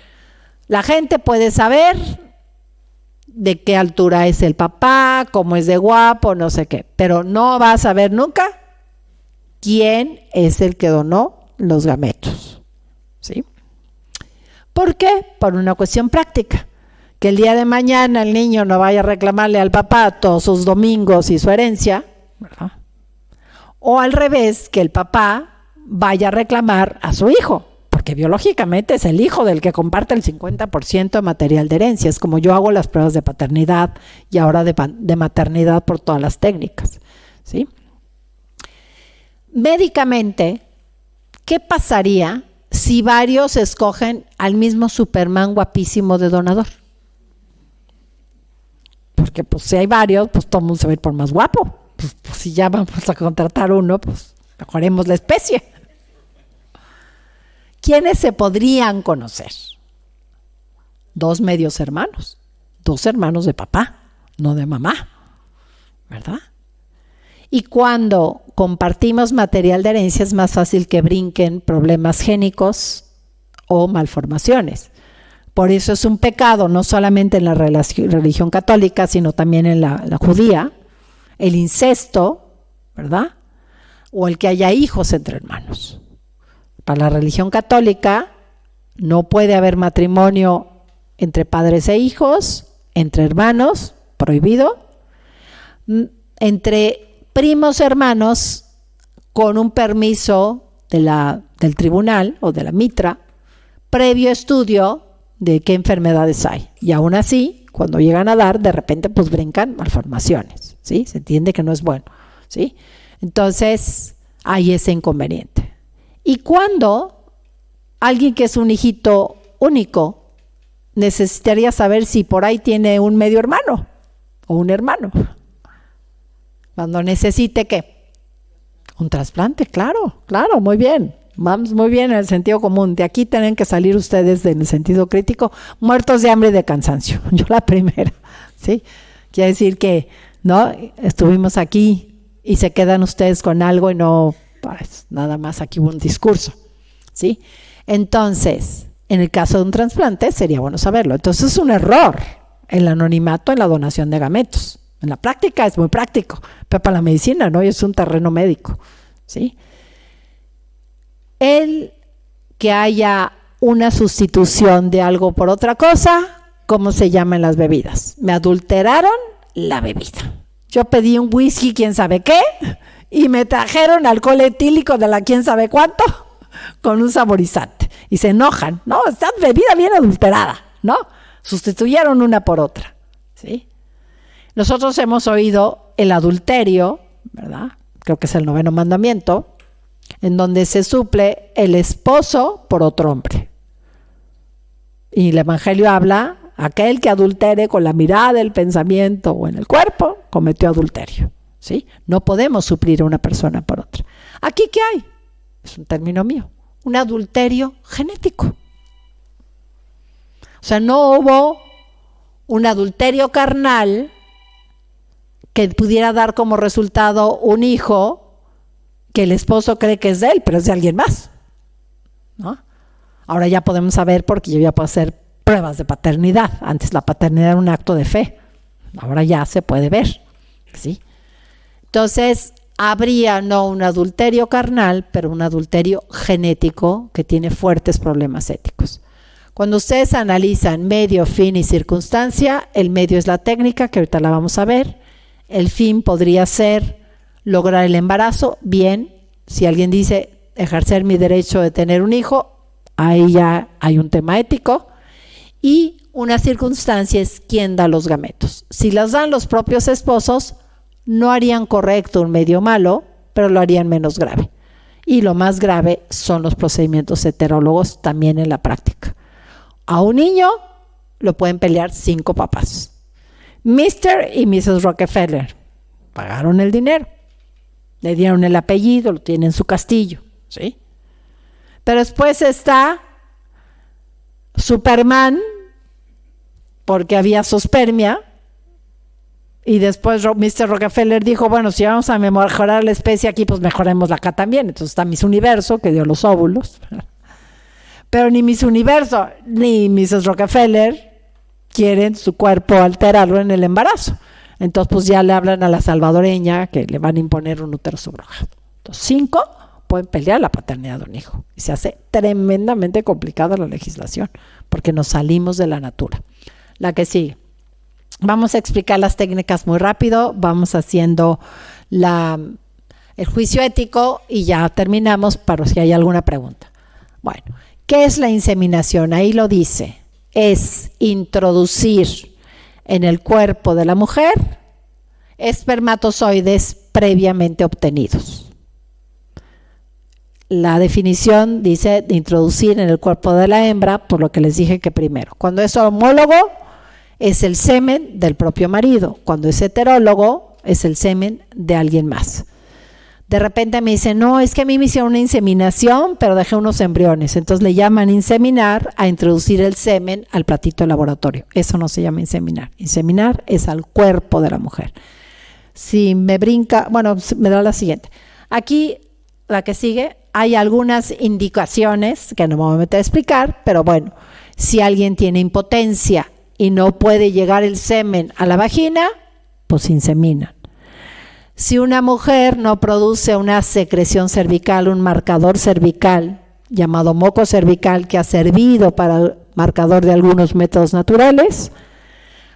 la gente puede saber de qué altura es el papá, cómo es de guapo, no sé qué, pero no va a saber nunca quién es el que donó los gametos, ¿sí? ¿Por qué? Por una cuestión práctica, que el día de mañana el niño no vaya a reclamarle al papá todos sus domingos y su herencia, ¿verdad? O al revés, que el papá vaya a reclamar a su hijo, porque biológicamente es el hijo del que comparte el 50% de material de herencia. Es como yo hago las pruebas de paternidad y ahora de maternidad por todas las técnicas, ¿sí? Médicamente, ¿qué pasaría si varios escogen al mismo Superman guapísimo de donador? Porque pues si hay varios, pues todo el mundo se va a ir por más guapo. Pues si ya vamos a contratar uno, pues mejoremos la especie. ¿Quiénes se podrían conocer? 2 medios hermanos, 2 hermanos de papá, no de mamá, ¿verdad? Y cuando compartimos material de herencia es más fácil que brinquen problemas génicos o malformaciones. Por eso es un pecado, no solamente en la religión católica, sino también en la judía, el incesto, ¿verdad? O el que haya hijos entre hermanos. Para la religión católica no puede haber matrimonio entre padres e hijos, entre hermanos, prohibido, entre primos hermanos con un permiso del tribunal o de la mitra, previo estudio de qué enfermedades hay. Y aún así, cuando llegan a dar, de repente pues brincan malformaciones, ¿sí? Se entiende que no es bueno, ¿sí? Entonces, hay ese inconveniente. Y cuando alguien que es un hijito único necesitaría saber si por ahí tiene un medio hermano o un hermano. Cuando necesite, ¿qué? Un trasplante, claro, muy bien. Vamos muy bien en el sentido común. De aquí tienen que salir ustedes en el sentido crítico, muertos de hambre y de cansancio. Yo la primera, ¿sí? Quiere decir que, ¿no? Estuvimos aquí y se quedan ustedes con algo y no... Pues nada más aquí hubo un discurso, ¿sí? Entonces, en el caso de un trasplante sería bueno saberlo. Entonces es un error el anonimato en la donación de gametos. En la práctica es muy práctico, pero para la medicina no, y es un terreno médico, ¿sí? El que haya una sustitución de algo por otra cosa, ¿cómo se llama en las bebidas? Me adulteraron la bebida. Yo pedí un whisky, quién sabe qué, y me trajeron alcohol etílico de la quién sabe cuánto con un saborizante y se enojan, no, está bebida bien adulterada, ¿no? Sustituyeron una por otra, ¿sí? Nosotros hemos oído el adulterio, ¿verdad? Creo que es el 9º mandamiento, en donde se suple el esposo por otro hombre. Y el Evangelio habla, aquel que adultere con la mirada, el pensamiento o en el cuerpo, cometió adulterio. ¿Sí? No podemos suplir a una persona por otra. ¿Aquí qué hay? Es un término mío. Un adulterio genético. O sea, no hubo un adulterio carnal que pudiera dar como resultado un hijo que el esposo cree que es de él, pero es de alguien más, ¿no? Ahora ya podemos saber porque yo ya puedo hacer pruebas de paternidad. Antes la paternidad era un acto de fe. Ahora ya se puede ver, ¿sí? Entonces, habría no un adulterio carnal, pero un adulterio genético que tiene fuertes problemas éticos. Cuando ustedes analizan medio, fin y circunstancia, el medio es la técnica, que ahorita la vamos a ver. El fin podría ser lograr el embarazo, bien. Si alguien dice ejercer mi derecho de tener un hijo, ahí ya hay un tema ético. Y una circunstancia es quién da los gametos. Si las dan los propios esposos, no harían correcto un medio malo, pero lo harían menos grave. Y lo más grave son los procedimientos heterólogos también en la práctica. A un niño lo pueden pelear 5 papás. Mr. y Mrs. Rockefeller pagaron el dinero, le dieron el apellido, lo tienen en su castillo, ¿sí? Pero después está Superman, porque había zoospermia, y después Mr. Rockefeller dijo, bueno, si vamos a mejorar la especie aquí, pues mejorémosla acá también. Entonces está Miss Universo, que dio los óvulos. Pero ni Miss Universo ni Mrs. Rockefeller quieren su cuerpo alterarlo en el embarazo. Entonces pues ya le hablan a la salvadoreña que le van a imponer un útero subrogado. Entonces 5 pueden pelear la paternidad de un hijo. Y se hace tremendamente complicada la legislación, porque nos salimos de la natura. La que sigue. Vamos a explicar las técnicas muy rápido, vamos haciendo el juicio ético y ya terminamos para si hay alguna pregunta. Bueno, ¿qué es la inseminación? Ahí lo dice, es introducir en el cuerpo de la mujer espermatozoides previamente obtenidos. La definición dice de introducir en el cuerpo de la hembra, por lo que les dije que primero, cuando es homólogo, es el semen del propio marido. Cuando es heterólogo, es el semen de alguien más. De repente me dicen, no, es que a mí me hicieron una inseminación, pero dejé unos embriones. Entonces le llaman inseminar a introducir el semen al platito de laboratorio. Eso no se llama inseminar. Inseminar es al cuerpo de la mujer. Si me brinca, bueno, me da la siguiente. Aquí, la que sigue, hay algunas indicaciones que no me voy a meter a explicar, pero bueno, si alguien tiene impotencia y no puede llegar el semen a la vagina, pues inseminan. Si una mujer no produce una secreción cervical, un marcador cervical llamado moco cervical que ha servido para el marcador de algunos métodos naturales,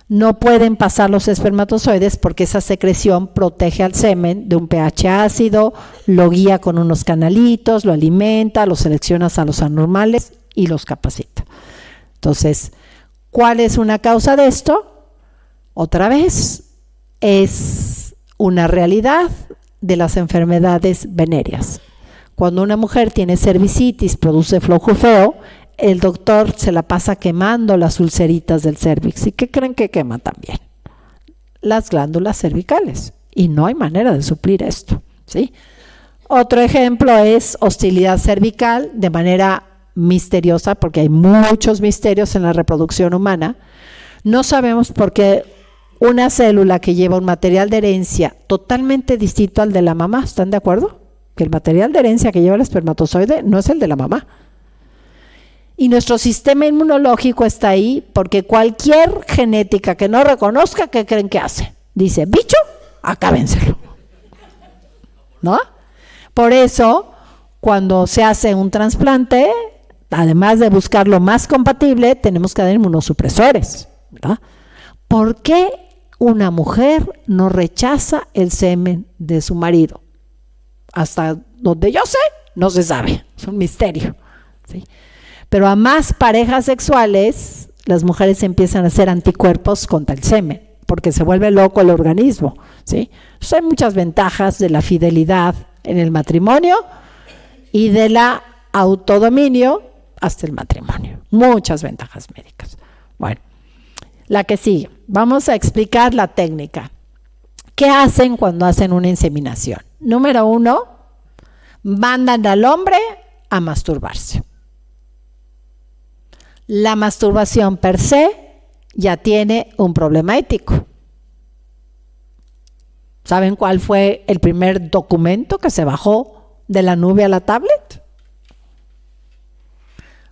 no pueden pasar los espermatozoides porque esa secreción protege al semen de un pH ácido, lo guía con unos canalitos, lo alimenta, lo selecciona a los anormales y los capacita. Entonces, ¿cuál es una causa de esto? Otra vez, es una realidad de las enfermedades venéreas. Cuando una mujer tiene cervicitis, produce flujo feo, el doctor se la pasa quemando las ulceritas del cérvix. ¿Y qué creen que quema también? Las glándulas cervicales. Y no hay manera de suplir esto, ¿sí? Otro ejemplo es hostilidad cervical de manera misteriosa, porque hay muchos misterios en la reproducción humana. No sabemos por qué una célula que lleva un material de herencia totalmente distinto al de la mamá, ¿están de acuerdo? Que el material de herencia que lleva el espermatozoide no es el de la mamá. Y nuestro sistema inmunológico está ahí porque cualquier genética que no reconozca, ¿qué creen que hace? Dice, bicho, acábenselo, ¿no? Por eso, cuando se hace un trasplante, además de buscar lo más compatible, tenemos que dar inmunosupresores, ¿verdad? ¿Por qué una mujer no rechaza el semen de su marido? Hasta donde yo sé, no se sabe, es un misterio, ¿sí? Pero a más parejas sexuales, las mujeres empiezan a hacer anticuerpos contra el semen, porque se vuelve loco el organismo, ¿sí? Entonces hay muchas ventajas de la fidelidad en el matrimonio y de la autodominio hasta el matrimonio. Muchas ventajas médicas. Bueno, la que sigue. Vamos a explicar la técnica. ¿Qué hacen cuando hacen una inseminación? Número 1, mandan al hombre a masturbarse. La masturbación per se ya tiene un problema ético. ¿Saben cuál fue el primer documento que se bajó de la nube a la tablet?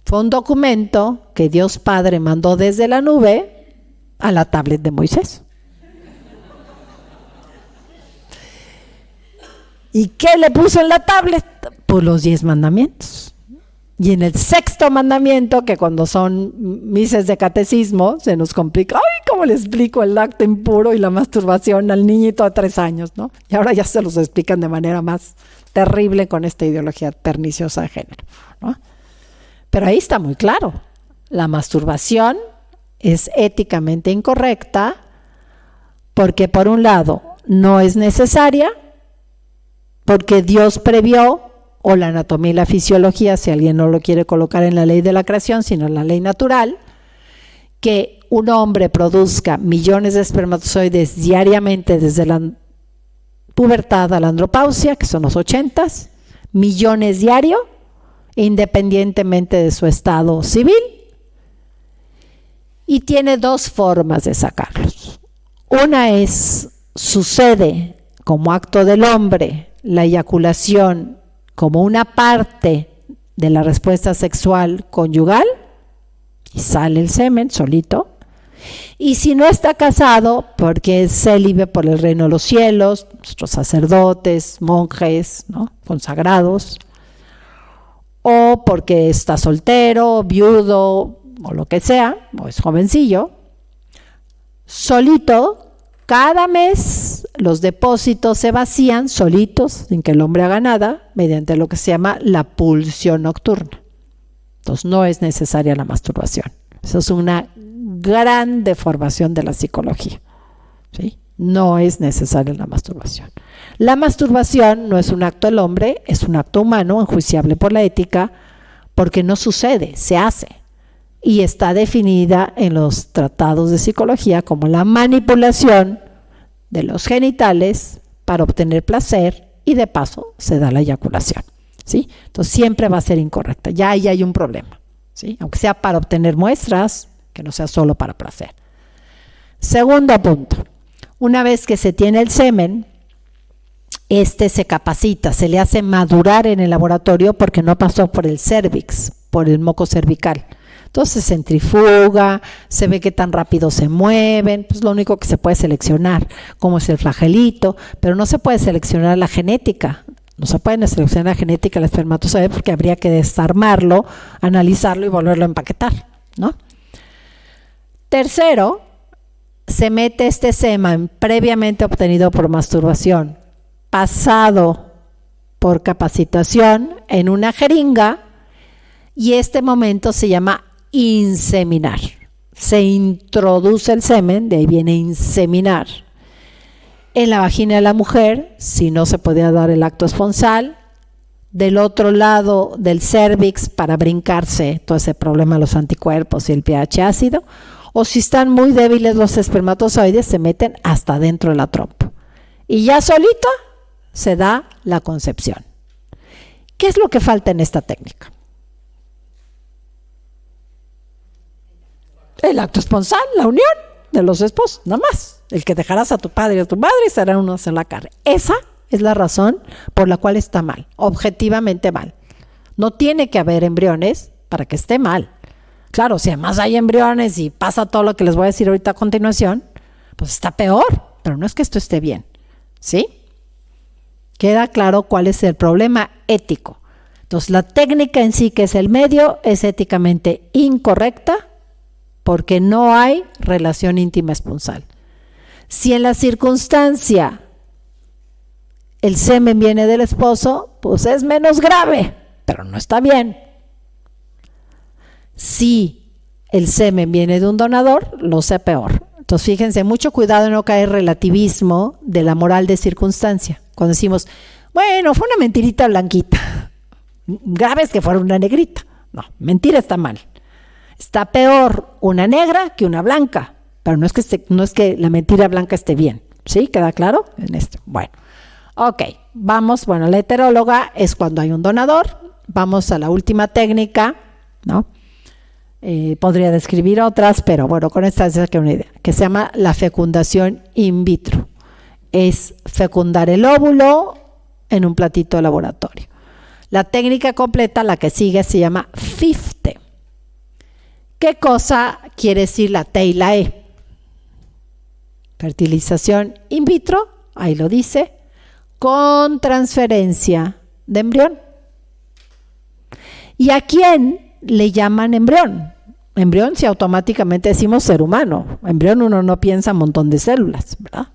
Fue un documento que Dios Padre mandó desde la nube a la tablet de Moisés. ¿Y qué le puso en la tablet? Pues los 10 mandamientos. Y en el sexto mandamiento, que cuando son mises de catecismo, se nos complica. ¡Ay, cómo le explico el acto impuro y la masturbación al niñito de 3 años, ¿no? Y ahora ya se los explican de manera más terrible con esta ideología perniciosa de género, ¿no? Pero ahí está muy claro. La masturbación es éticamente incorrecta porque, por un lado, no es necesaria, porque Dios previó, o la anatomía y la fisiología, si alguien no lo quiere colocar en la ley de la creación, sino en la ley natural, que un hombre produzca millones de espermatozoides diariamente desde la pubertad a la andropausia, que son los 80s, millones diario, independientemente de su estado civil, y tiene 2 formas de sacarlos. Una es, sucede como acto del hombre, la eyaculación como una parte de la respuesta sexual conyugal, y sale el semen solito. Y si no está casado, porque es célibe por el reino de los cielos, nuestros sacerdotes, monjes, ¿no?, consagrados, o porque está soltero, viudo, o lo que sea, o es jovencillo, solito, cada mes los depósitos se vacían solitos, sin que el hombre haga nada, mediante lo que se llama la pulsión nocturna. Entonces no es necesaria la masturbación. Eso es una gran deformación de la psicología, ¿sí? No es necesaria la masturbación. La masturbación no es un acto del hombre, es un acto humano, enjuiciable por la ética, porque no sucede, se hace. Y está definida en los tratados de psicología como la manipulación de los genitales para obtener placer, y de paso se da la eyaculación, ¿sí? Entonces siempre va a ser incorrecta. Ya ahí hay un problema, ¿sí? Aunque sea para obtener muestras, que no sea solo para placer. Segundo punto, una vez que se tiene el semen, se capacita, se le hace madurar en el laboratorio porque no pasó por el cervix, por el moco cervical. Entonces se centrifuga, se ve qué tan rápido se mueven, pues lo único que se puede seleccionar, como es el flagelito, pero no se puede seleccionar la genética, no se puede seleccionar la genética del espermatozoide porque habría que desarmarlo, analizarlo y volverlo a empaquetar, ¿no? Tercero, se mete este semen previamente obtenido por masturbación, pasado por capacitación en una jeringa, y este momento se llama inseminar. Se introduce el semen, de ahí viene inseminar, en la vagina de la mujer, si no se podía dar el acto esponsal, del otro lado del cervix para brincarse todo ese problema de los anticuerpos y el pH ácido, o si están muy débiles los espermatozoides, se meten hasta dentro de la trompa. Y ya solito se da la concepción. ¿Qué es lo que falta en esta técnica? El acto esponsal, la unión de los esposos, nada más. El que dejarás a tu padre y a tu madre serán unos en la carne. Esa es la razón por la cual está mal, objetivamente mal. No tiene que haber embriones para que esté mal. Claro, si además hay embriones y pasa todo lo que les voy a decir ahorita a continuación, pues está peor, pero no es que esto esté bien, ¿sí? Queda claro cuál es el problema ético. Entonces, la técnica en sí, que es el medio, es éticamente incorrecta, porque no hay relación íntima esponsal. Si en la circunstancia el semen viene del esposo, pues es menos grave, pero no está bien. Si el semen viene de un donador, lo sé peor. Entonces fíjense, mucho cuidado en no caer relativismo de la moral de circunstancia. Cuando decimos, bueno, fue una mentirita blanquita, grave es que fuera una negrita. No, mentira está mal. Está peor una negra que una blanca, pero no es que la mentira blanca esté bien, ¿sí? ¿Queda claro en esto? Bueno, ok, vamos, bueno, la heteróloga es cuando hay un donador. Vamos a la última técnica, ¿no? Podría describir otras, pero bueno, con esta es una idea, que se llama la fecundación in vitro. Es fecundar el óvulo en un platito de laboratorio. La técnica completa, la que sigue, se llama FIFTE. ¿Qué cosa quiere decir la T y la E? Fertilización in vitro, ahí lo dice, con transferencia de embrión. ¿Y a quién le llaman embrión? Embrión si automáticamente decimos ser humano. Embrión uno no piensa un montón de células, ¿verdad?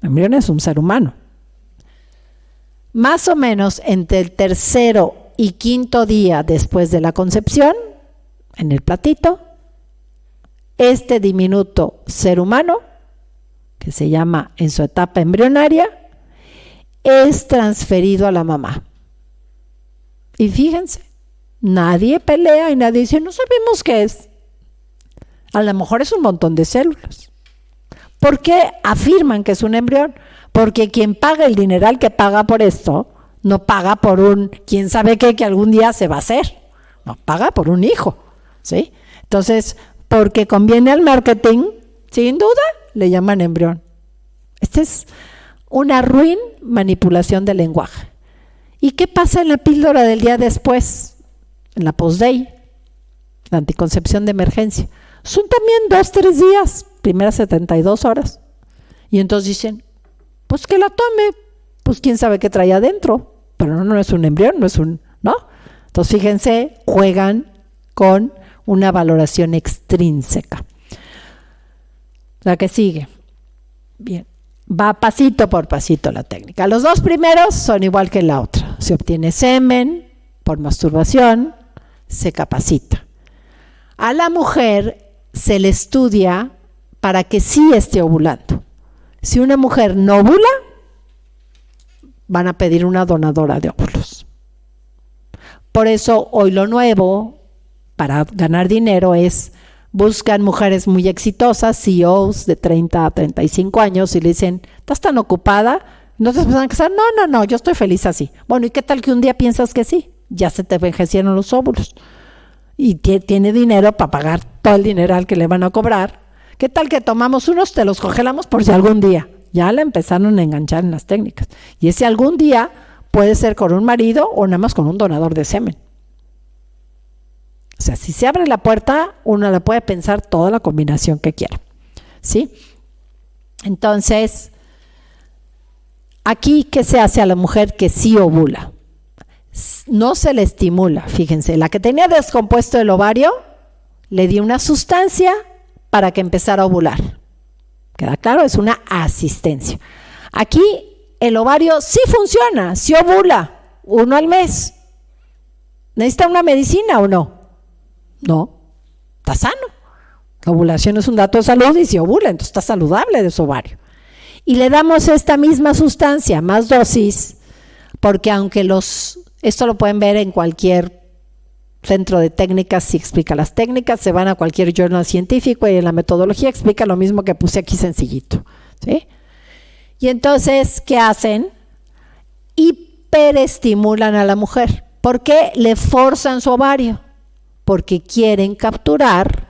Embrión es un ser humano. Más o menos entre el tercero y quinto día después de la concepción, en el platito, este diminuto ser humano, que se llama en su etapa embrionaria, es transferido a la mamá. Y fíjense, nadie pelea y nadie dice, no sabemos qué es. A lo mejor es un montón de células. ¿Por qué afirman que es un embrión? Porque quien paga el dineral que paga por esto, no paga por un quién sabe qué que algún día se va a hacer. No, paga por un hijo, ¿sí? Entonces, porque conviene al marketing, sin duda, le llaman embrión. Esta es una ruin manipulación del lenguaje. ¿Y qué pasa en la píldora del día después? En la post-day, la anticoncepción de emergencia. Son también 2-3 días, primeras 72 horas. Y entonces dicen, pues que la tome, pues quién sabe qué trae adentro, pero no es un embrión, no es un, ¿no? Entonces fíjense, juegan con una valoración extrínseca. La que sigue. Bien, va pasito por pasito la técnica. Los 2 primeros son igual que la otra. Se obtiene semen por masturbación, se capacita. A la mujer se le estudia para que sí esté ovulando. Si una mujer no ovula, van a pedir una donadora de óvulos. Por eso hoy lo nuevo para ganar dinero es buscan mujeres muy exitosas, CEOs de 30 a 35 años y le dicen, ¿estás tan ocupada? ¿No te vas a casar? No, yo estoy feliz así. Bueno, ¿y qué tal que un día piensas que sí? Ya se te envejecieron los óvulos y tiene dinero para pagar todo el dineral que le van a cobrar. ¿Qué tal que tomamos unos, te los congelamos por si algún día? Ya la empezaron a enganchar en las técnicas. Y ese algún día puede ser con un marido o nada más con un donador de semen. O sea, si se abre la puerta, uno la puede pensar toda la combinación que quiera. ¿Sí? Entonces, aquí, ¿qué se hace a la mujer que sí ovula? No se le estimula, fíjense. La que tenía descompuesto el ovario, le di una sustancia para que empezara a ovular. ¿Queda claro? Es una asistencia. Aquí el ovario sí funciona, sí ovula, 1 al mes. ¿Necesita una medicina o no? No, está sano. La ovulación es un dato de salud y si ovula, entonces está saludable de su ovario. Y le damos esta misma sustancia, más dosis, porque aunque esto lo pueden ver en cualquier centro de técnicas, si explica las técnicas, se van a cualquier journal científico y en la metodología explica lo mismo que puse aquí sencillito, ¿sí? Y entonces, ¿qué hacen? Hiperestimulan a la mujer. ¿Por qué? Le forzan su ovario. Porque quieren capturar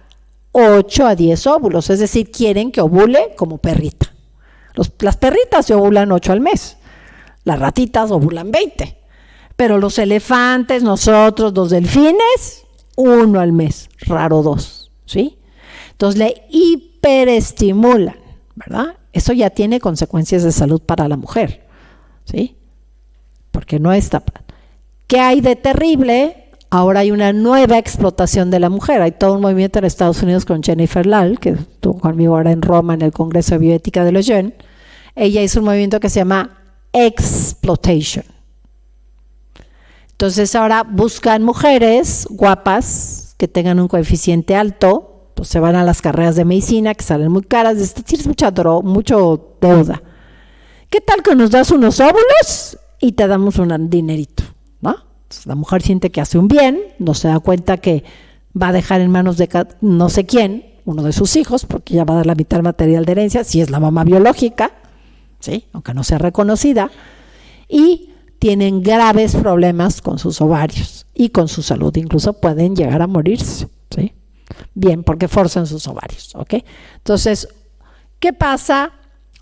8 a 10 óvulos, es decir, quieren que ovule como perrita. Las perritas se ovulan 8 al mes, las ratitas ovulan 20. Pero los elefantes, nosotros, los delfines, 1 al mes, raro 2, ¿sí? Entonces le hiperestimulan, ¿verdad? Eso ya tiene consecuencias de salud para la mujer, ¿sí? Porque no está. ¿Qué hay de terrible? Ahora hay una nueva explotación de la mujer. Hay todo un movimiento en Estados Unidos con Jennifer Lal, que estuvo conmigo ahora en Roma en el Congreso de Bioética de Lejeune. Ella hizo un movimiento que se llama exploitation. Entonces ahora buscan mujeres guapas que tengan un coeficiente alto, pues se van a las carreras de medicina que salen muy caras, tienes mucho deuda. ¿Qué tal que nos das unos óvulos y te damos un dinerito? ¿No? Entonces, la mujer siente que hace un bien, no se da cuenta que va a dejar en manos de no sé quién, uno de sus hijos, porque ya va a dar la mitad material de herencia, si es la mamá biológica, ¿sí? Aunque no sea reconocida, y tienen graves problemas con sus ovarios y con su salud, incluso pueden llegar a morirse, ¿sí? Bien, porque forzan sus ovarios, ¿ok? Entonces, ¿qué pasa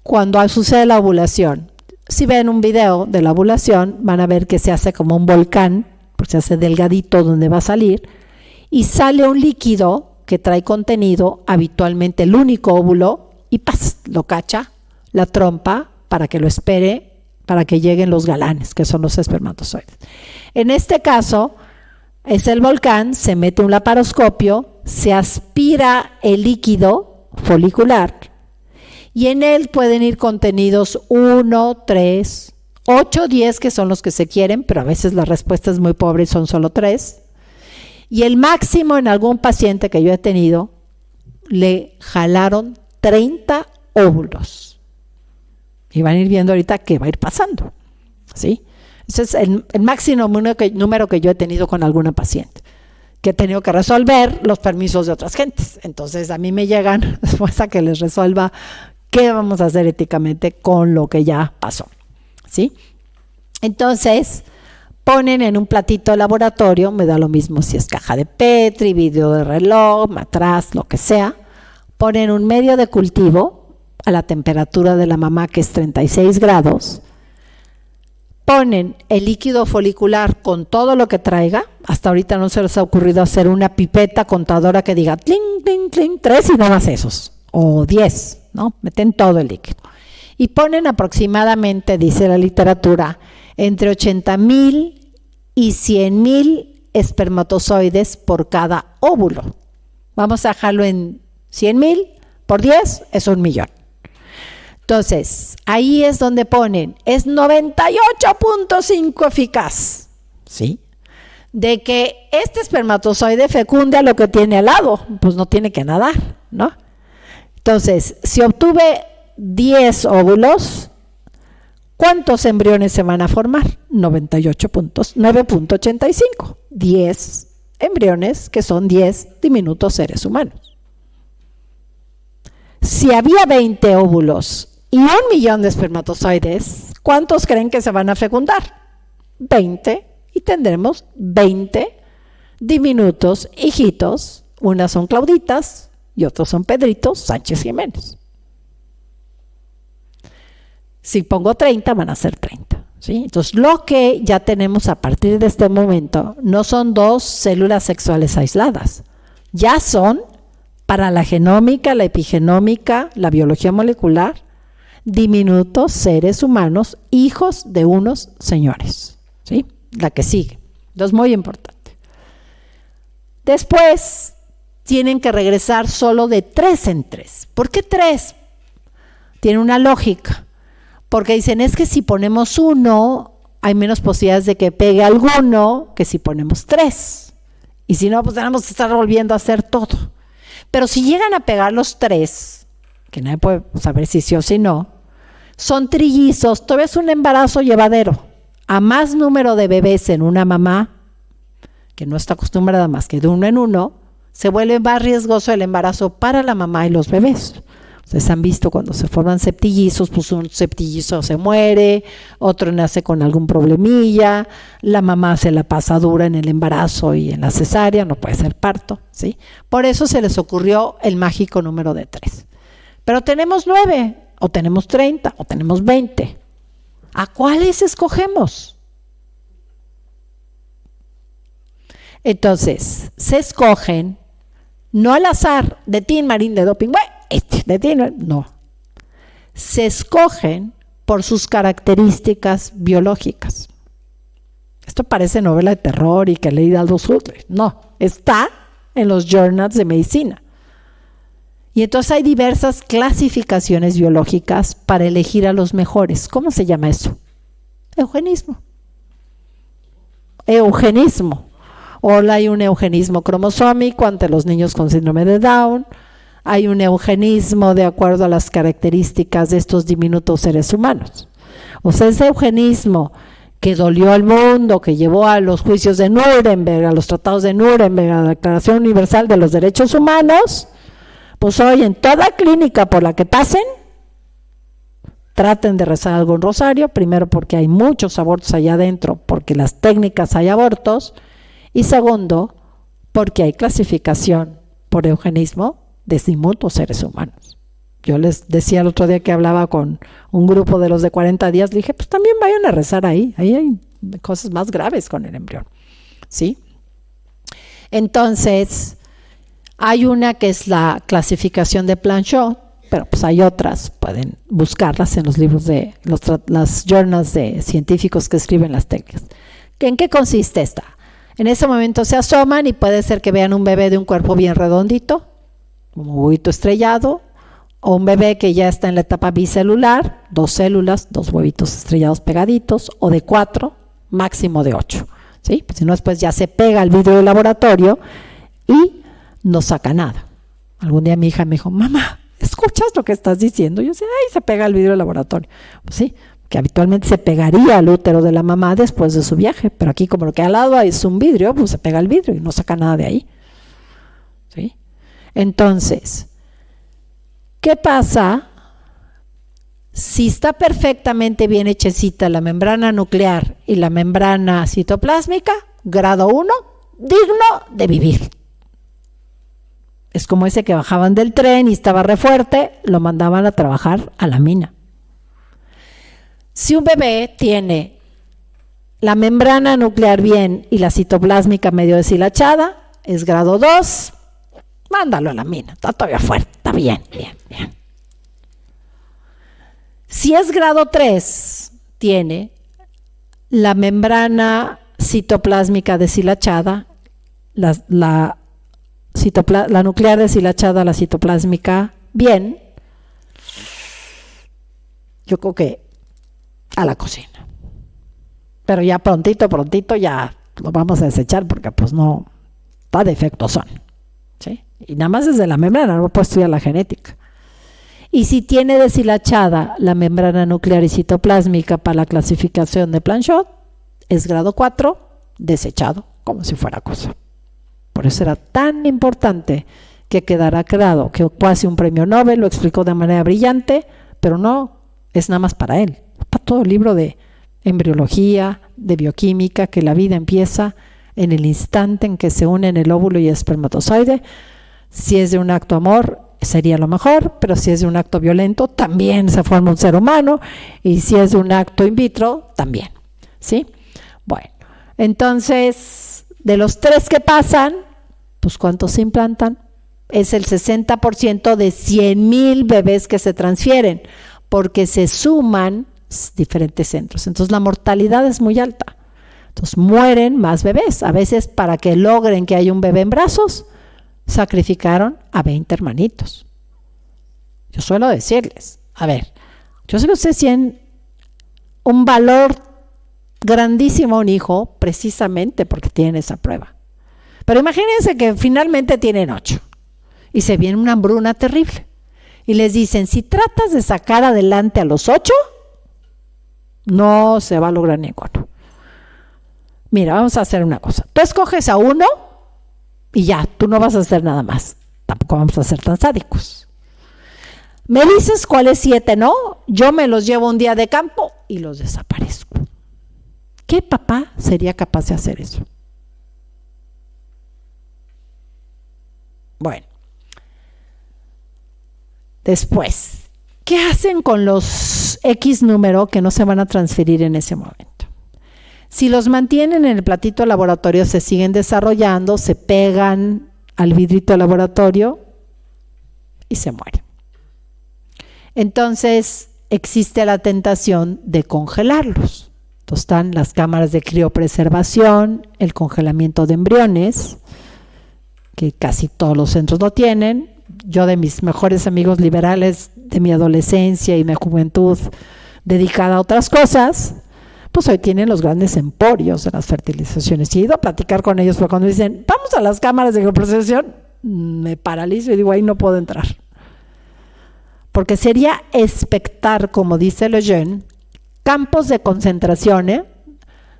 cuando sucede la ovulación? Si ven un video de la ovulación, van a ver que se hace como un volcán, pues se hace delgadito donde va a salir, y sale un líquido que trae contenido, habitualmente el único óvulo, y ¡paz!, lo cacha la trompa para que lo espere, para que lleguen los galanes, que son los espermatozoides. En este caso, es el volcán, se mete un laparoscopio, se aspira el líquido folicular y en él pueden ir contenidos 1, 3, 8, 10, que son los que se quieren, pero a veces la respuesta es muy pobre y son solo 3. Y el máximo en algún paciente que yo he tenido, le jalaron 30 óvulos. Y van a ir viendo ahorita qué va a ir pasando, ¿sí? Ese es el máximo número que yo he tenido con alguna paciente, que he tenido que resolver los permisos de otras gentes. Entonces a mí me llegan después a que les resuelva qué vamos a hacer éticamente con lo que ya pasó, ¿sí? Entonces ponen en un platito de laboratorio, me da lo mismo si es caja de Petri, video de reloj, matraz, lo que sea, ponen un medio de cultivo a la temperatura de la mamá, que es 36 grados, ponen el líquido folicular con todo lo que traiga. Hasta ahorita no se les ha ocurrido hacer una pipeta contadora que diga tling, tling, tling, 3 y no más esos, o 10, ¿no? Meten todo el líquido. Y ponen aproximadamente, dice la literatura, entre 80,000 y 100,000 espermatozoides por cada óvulo. Vamos a dejarlo en 100,000 por 10, es 1,000,000. Entonces, ahí es donde ponen, es 98.5 eficaz, ¿sí? De que este espermatozoide fecunde a lo que tiene al lado, pues no tiene que nadar, ¿no? Entonces, si obtuve 10 óvulos, ¿cuántos embriones se van a formar? 9.85. 10 embriones, que son 10 diminutos seres humanos. Si había 20 óvulos y 1,000,000 de espermatozoides, ¿cuántos creen que se van a fecundar? 20, y tendremos 20 diminutos hijitos. Unas son Clauditas y otros son Pedritos Sánchez Jiménez. Si pongo 30, van a ser 30, ¿sí? Entonces, lo que ya tenemos a partir de este momento no son 2 células sexuales aisladas, ya son, para la genómica, la epigenómica, la biología molecular, diminutos seres humanos, hijos de unos señores, ¿sí? La que sigue. Entonces, muy importante. Después, tienen que regresar solo de 3 en 3. ¿Por qué 3? Tiene una lógica. Porque dicen, es que si ponemos 1, hay menos posibilidades de que pegue alguno que si ponemos 3. Y si no, pues tenemos que estar volviendo a hacer todo. Pero si llegan a pegar los 3, que nadie puede saber si sí o si no, son trillizos, todavía es un embarazo llevadero. A más número de bebés en una mamá, que no está acostumbrada más que de uno en uno, se vuelve más riesgoso el embarazo para la mamá y los bebés. Ustedes han visto cuando se forman septillizos, pues un septillizo se muere, otro nace con algún problemilla, la mamá se la pasa dura en el embarazo y en la cesárea, no puede ser parto, ¿sí? Por eso se les ocurrió el mágico número de 3. Pero tenemos 9, o tenemos 30, o tenemos 20. ¿A cuáles escogemos? Entonces, se escogen, no al azar, de Tin Marín, de doping, de Tin, no. Se escogen por sus características biológicas. Esto parece novela de terror y que leí Aldous Huxley. No, está en los journals de medicina. Y entonces hay diversas clasificaciones biológicas para elegir a los mejores. ¿Cómo se llama eso? Eugenismo. Eugenismo. Hola, hay un eugenismo cromosómico ante los niños con síndrome de Down. Hay un eugenismo de acuerdo a las características de estos diminutos seres humanos. O sea, ese eugenismo que dolió al mundo, que llevó a los juicios de Nuremberg, a los tratados de Nuremberg, a la Declaración Universal de los Derechos Humanos, pues hoy en toda clínica por la que pasen, traten de rezar algún rosario, primero porque hay muchos abortos allá adentro, porque las técnicas hay abortos, y segundo, porque hay clasificación por eugenismo de diminutos seres humanos. Yo les decía el otro día que hablaba con un grupo de los de 40 días, le dije, pues también vayan a rezar ahí hay cosas más graves con el embrión, ¿sí? Entonces, hay una que es la clasificación de Planchot, pero pues hay otras, pueden buscarlas en los libros de las journals de científicos que escriben las técnicas. ¿En qué consiste esta? En ese momento se asoman y puede ser que vean un bebé de un cuerpo bien redondito, un huevito estrellado, o un bebé que ya está en la etapa bicelular, 2 células, 2 huevitos estrellados pegaditos, o de 4, máximo de 8. ¿Sí? Pues si no, después ya se pega el vidrio del laboratorio y no saca nada. Algún día mi hija me dijo, mamá, ¿escuchas lo que estás diciendo? Yo decía, ay, se pega el vidrio del laboratorio. Pues sí, que habitualmente se pegaría al útero de la mamá después de su viaje, pero aquí como lo que al lado es un vidrio, pues se pega el vidrio y no saca nada de ahí. ¿Sí? Entonces, ¿qué pasa si está perfectamente bien hechecita la membrana nuclear y la membrana citoplásmica? Grado 1, digno de vivir. Es como ese que bajaban del tren y estaba re fuerte, lo mandaban a trabajar a la mina. Si un bebé tiene la membrana nuclear bien y la citoplásmica medio deshilachada, es grado 2, mándalo a la mina, está todavía fuerte, está bien. Si es grado 3, tiene la membrana citoplásmica deshilachada, la nuclear deshilachada, la citoplásmica bien, yo creo que a la cocina. Pero ya prontito ya lo vamos a desechar porque pues no, está defectos son. ¿Sí? Y nada más desde la membrana, no puedo estudiar la genética. Y si tiene deshilachada la membrana nuclear y citoplásmica para la clasificación de Planchot, es grado 4, desechado, como si fuera cosa. Por eso era tan importante que quedara claro que casi un premio Nobel lo explicó de manera brillante, pero no es nada más para él, para todo el libro de embriología, de bioquímica, que la vida empieza en el instante en que se unen el óvulo y el espermatozoide. Si es de un acto amor, sería lo mejor, pero si es de un acto violento, también se forma un ser humano, y si es de un acto in vitro, también. ¿Sí? Bueno, entonces, de los 3 que pasan, pues ¿cuántos se implantan? Es el 60% de 100,000 bebés que se transfieren, porque se suman diferentes centros. Entonces la mortalidad es muy alta. Entonces mueren más bebés. A veces para que logren que haya un bebé en brazos, sacrificaron a 20 hermanitos. Yo suelo decirles, a ver, yo sé que ustedes tienen un valor grandísimo a un hijo precisamente porque tienen esa prueba. Pero imagínense que finalmente tienen 8 y se viene una hambruna terrible. Y les dicen, si tratas de sacar adelante a los 8, no se va a lograr ninguno. Mira, vamos a hacer una cosa. Tú escoges a uno y ya, tú no vas a hacer nada más. Tampoco vamos a ser tan sádicos. Me dices cuáles 7 no, yo me los llevo un día de campo y los desaparezco. ¿Qué papá sería capaz de hacer eso? Bueno. Después, ¿qué hacen con los X número que no se van a transferir en ese momento? Si los mantienen en el platito de laboratorio, se siguen desarrollando, se pegan al vidrito de laboratorio y se mueren. Entonces, existe la tentación de congelarlos. Entonces, están las cámaras de criopreservación, el congelamiento de embriones, que casi todos los centros lo tienen. Yo, de mis mejores amigos liberales de mi adolescencia y mi juventud dedicada a otras cosas, pues hoy tienen los grandes emporios de las fertilizaciones. Y he ido a platicar con ellos, pero cuando dicen, vamos a las cámaras de criopreservación, me paralizo y digo, ahí no puedo entrar. Porque sería expectar, como dice Lejeune, campos de concentración,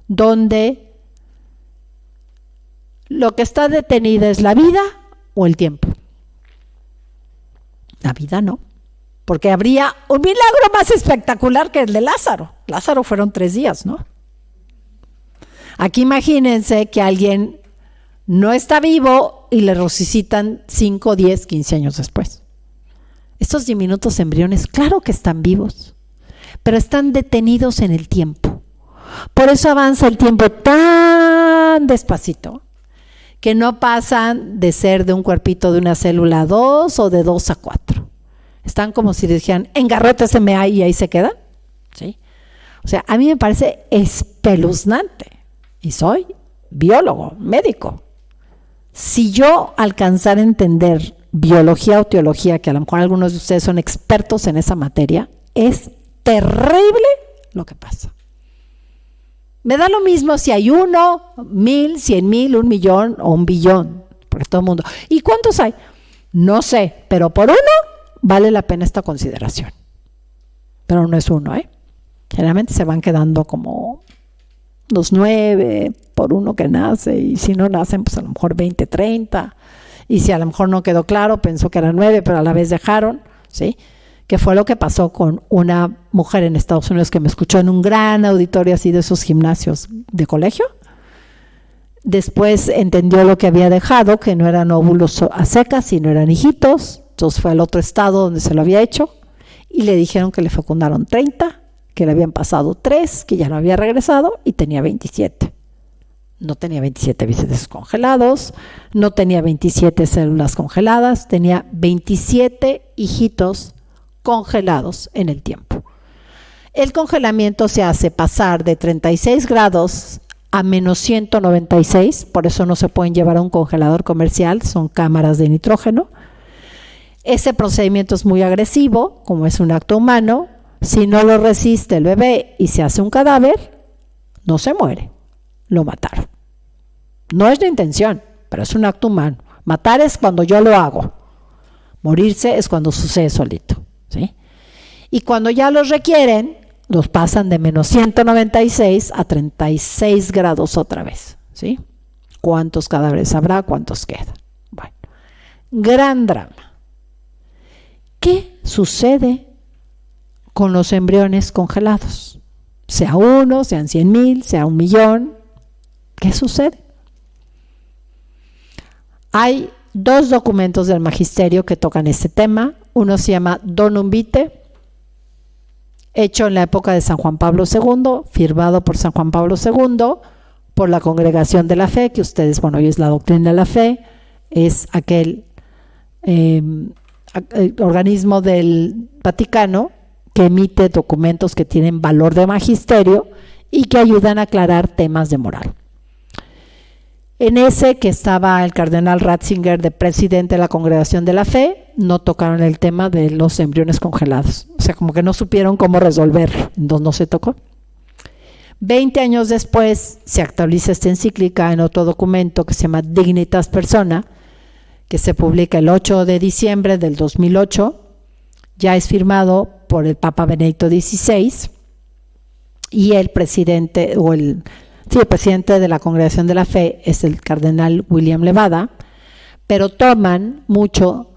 donde lo que está detenida es la vida o el tiempo. La vida no, porque habría un milagro más espectacular que el de Lázaro. Lázaro fueron 3 días, ¿no? Aquí imagínense que alguien no está vivo y le resucitan 5, 10, 15 años después. Estos diminutos embriones, claro que están vivos, pero están detenidos en el tiempo. Por eso avanza el tiempo tan despacito, que no pasan de ser de un cuerpito de una célula a 2 o de 2 a 4. Están como si dijeran, engarróteseme ahí y ahí se quedan. ¿Sí? O sea, a mí me parece espeluznante. Y soy biólogo, médico. Si yo alcanzara a entender biología o teología, que a lo mejor algunos de ustedes son expertos en esa materia, es terrible lo que pasa. Me da lo mismo si hay 1, 1000, 100,000, 1,000,000 o 1,000,000,000, porque todo el mundo. ¿Y cuántos hay? No sé, pero por 1 vale la pena esta consideración. Pero no es 1, ¿eh? Generalmente se van quedando como los 9 por 1 que nace, y si no nacen, pues a lo mejor 20, 30. Y si a lo mejor no quedó claro, pensó que eran 9, pero a la vez dejaron, ¿sí? Que fue lo que pasó con una mujer en Estados Unidos que me escuchó en un gran auditorio así de esos gimnasios de colegio. Después entendió lo que había dejado, que no eran óvulos a secas, sino eran hijitos. Entonces fue al otro estado donde se lo había hecho y le dijeron que le fecundaron 30, que le habían pasado 3, que ya no había regresado y tenía 27. No tenía 27 bíceps congelados, no tenía 27 células congeladas, tenía 27 hijitos congelados en el tiempo. El congelamiento se hace pasar de 36 grados a menos 196, por eso no se pueden llevar a un congelador comercial, son cámaras de nitrógeno. Ese procedimiento es muy agresivo, como es un acto humano. Si no lo resiste el bebé y se hace un cadáver, no se muere, lo mataron. No es la intención, pero es un acto humano. Matar es cuando yo lo hago, morirse es cuando sucede solito, ¿sí? Y cuando ya los requieren, los pasan de menos 196 a 36 grados otra vez, ¿sí? ¿Cuántos cadáveres habrá? ¿Cuántos quedan? Bueno, gran drama. ¿Qué sucede con los embriones congelados? Sea 1, sean 100,000, sea 1,000,000, ¿qué sucede? Hay 2 documentos del magisterio que tocan este tema. Uno se llama Donum Vitae, hecho en la época de San Juan Pablo II, firmado por San Juan Pablo II, por la Congregación de la Fe, que ustedes, bueno, hoy es la doctrina de la fe, es aquel organismo del Vaticano que emite documentos que tienen valor de magisterio y que ayudan a aclarar temas de moral. En ese que estaba el cardenal Ratzinger de presidente de la Congregación de la Fe, no tocaron el tema de los embriones congelados. O sea, como que no supieron cómo resolver, entonces no se tocó. 20 años después se actualiza esta encíclica en otro documento que se llama Dignitas Persona, que se publica el 8 de diciembre del 2008, ya es firmado por el Papa Benedicto XVI y el presidente el presidente de la Congregación de la Fe es el cardenal William Levada, pero toman mucho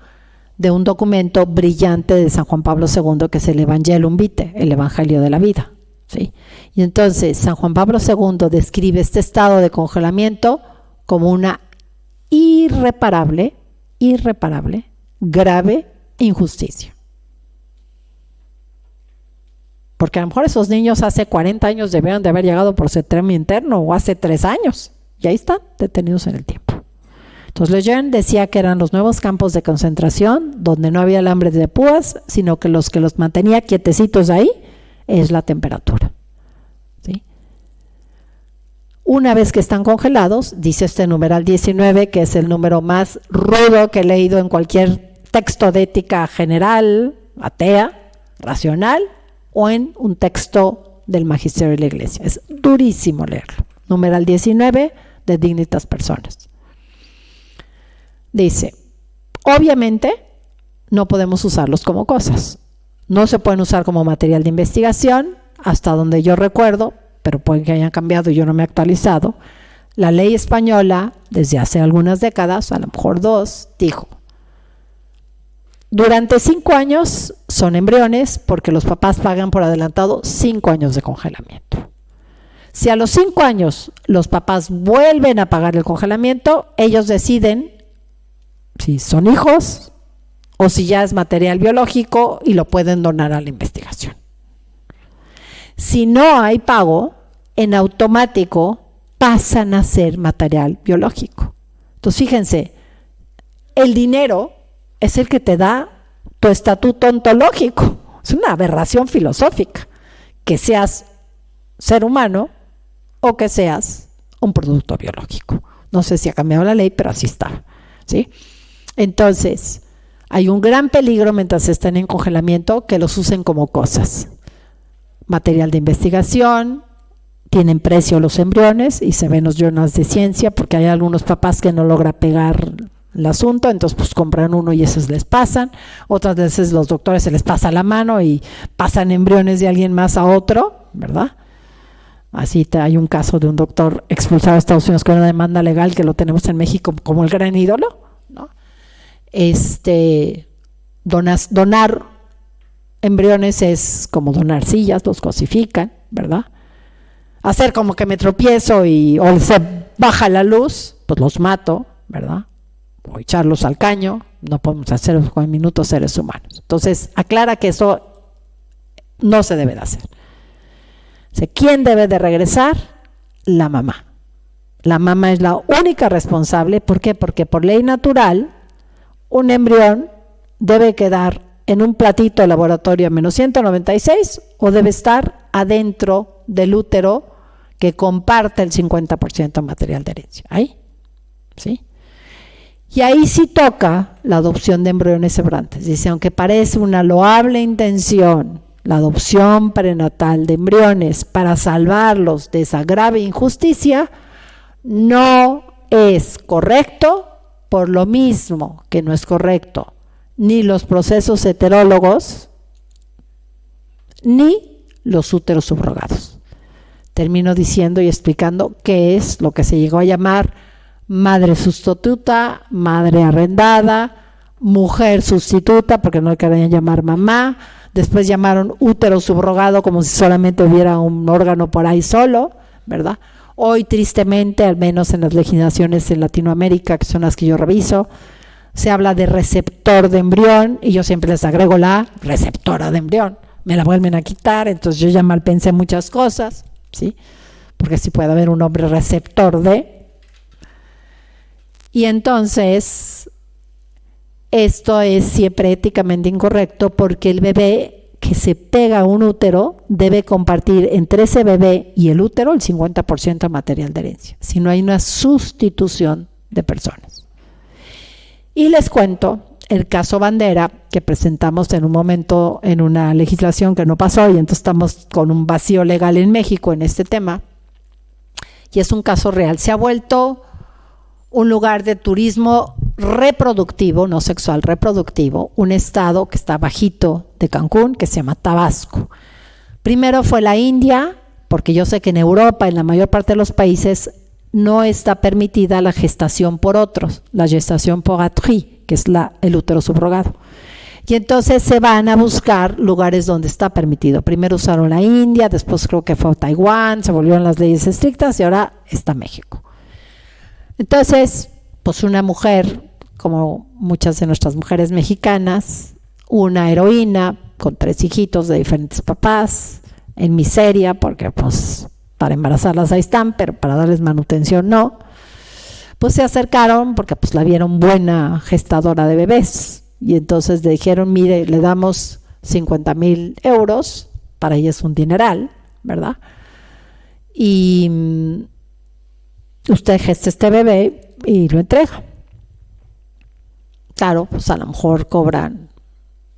de un documento brillante de San Juan Pablo II que es el Evangelium Vitae, el Evangelio de la Vida, ¿sí? Y entonces San Juan Pablo II describe este estado de congelamiento como una irreparable, grave injusticia. Porque a lo mejor esos niños hace 40 años debieron de haber llegado por septembre interno o hace 3 años. Y ahí están, detenidos en el tiempo. Entonces Lejeune decía que eran los nuevos campos de concentración donde no había alambre de púas, sino que los mantenía quietecitos ahí es la temperatura, ¿sí? Una vez que están congelados, dice este numeral 19, que es el número más rudo que he leído en cualquier texto de ética general, atea, racional, o en un texto del magisterio de la Iglesia. Es durísimo leerlo. Numeral 19 de Dignitas Personas. Dice, obviamente no podemos usarlos como cosas. No se pueden usar como material de investigación, hasta donde yo recuerdo, pero pueden que hayan cambiado y yo no me he actualizado. La ley española, desde hace algunas décadas, a lo mejor 2, dijo, durante 5 años son embriones porque los papás pagan por adelantado 5 años de congelamiento. Si a los 5 años los papás vuelven a pagar el congelamiento, ellos deciden si son hijos o si ya es material biológico y lo pueden donar a la investigación. Si no hay pago, en automático pasan a ser material biológico. Entonces fíjense, el dinero es el que te da tu estatuto ontológico. Es una aberración filosófica que seas ser humano o que seas un producto biológico. No sé si ha cambiado la ley, pero así está, ¿sí? Entonces, hay un gran peligro mientras están en congelamiento que los usen como cosas. Material de investigación, tienen precio los embriones y se ven los journals de ciencia porque hay algunos papás que no logran pegar el asunto, entonces pues compran uno y esos les pasan. Otras veces los doctores se les pasa la mano y pasan embriones de alguien más a otro, ¿verdad? Así hay un caso de un doctor expulsado a Estados Unidos con una demanda legal que lo tenemos en México como el gran ídolo, ¿no? Donar embriones es como donar sillas, los cosifican, ¿verdad? Hacer como que me tropiezo o se baja la luz, pues los mato, ¿verdad? O echarlos al caño, no podemos hacer en minutos seres humanos. Entonces, aclara que eso no se debe de hacer. O sea, ¿quién debe de regresar? La mamá. La mamá es la única responsable. ¿Por qué? Porque por ley natural, un embrión debe quedar en un platito de laboratorio a menos 196 o debe estar adentro del útero que comparte el 50% material de herencia. Ahí, ¿sí? Y ahí sí toca la adopción de embriones cebrantes. Dice, aunque parece una loable intención, la adopción prenatal de embriones para salvarlos de esa grave injusticia, no es correcto, por lo mismo que no es correcto ni los procesos heterólogos, ni los úteros subrogados. Termino diciendo y explicando qué es lo que se llegó a llamar madre sustituta, madre arrendada, mujer sustituta, porque no le querían llamar mamá. Después llamaron útero subrogado como si solamente hubiera un órgano por ahí solo, ¿verdad? Hoy, tristemente, al menos en las legislaciones en Latinoamérica, que son las que yo reviso, se habla de receptor de embrión y yo siempre les agrego la receptora de embrión. Me la vuelven a quitar, entonces yo ya mal pensé muchas cosas, ¿sí? Porque sí puede haber un hombre receptor de. Y entonces, esto es siempre éticamente incorrecto porque el bebé que se pega a un útero debe compartir entre ese bebé y el útero el 50% de material de herencia, si no hay una sustitución de personas. Y les cuento el caso Bandera que presentamos en un momento en una legislación que no pasó y entonces estamos con un vacío legal en México en este tema, y es un caso real. Se ha vuelto un lugar de turismo reproductivo, no sexual, reproductivo, un estado que está bajito de Cancún, que se llama Tabasco. Primero fue la India, porque yo sé que en Europa, en la mayor parte de los países, no está permitida la gestación por otros, la gestación por autrui, que es el útero subrogado. Y entonces se van a buscar lugares donde está permitido. Primero usaron la India, después creo que fue Taiwán, se volvieron las leyes estrictas y ahora está México. Entonces, pues una mujer, como muchas de nuestras mujeres mexicanas, una heroína con 3 hijitos de diferentes papás, en miseria, porque pues para embarazarlas ahí están, pero para darles manutención no, pues se acercaron porque pues la vieron buena gestadora de bebés y entonces le dijeron, mire, le damos 50,000 euros, para ella es un dineral, ¿verdad? Y usted gesta este bebé y lo entrega. Claro, pues a lo mejor cobran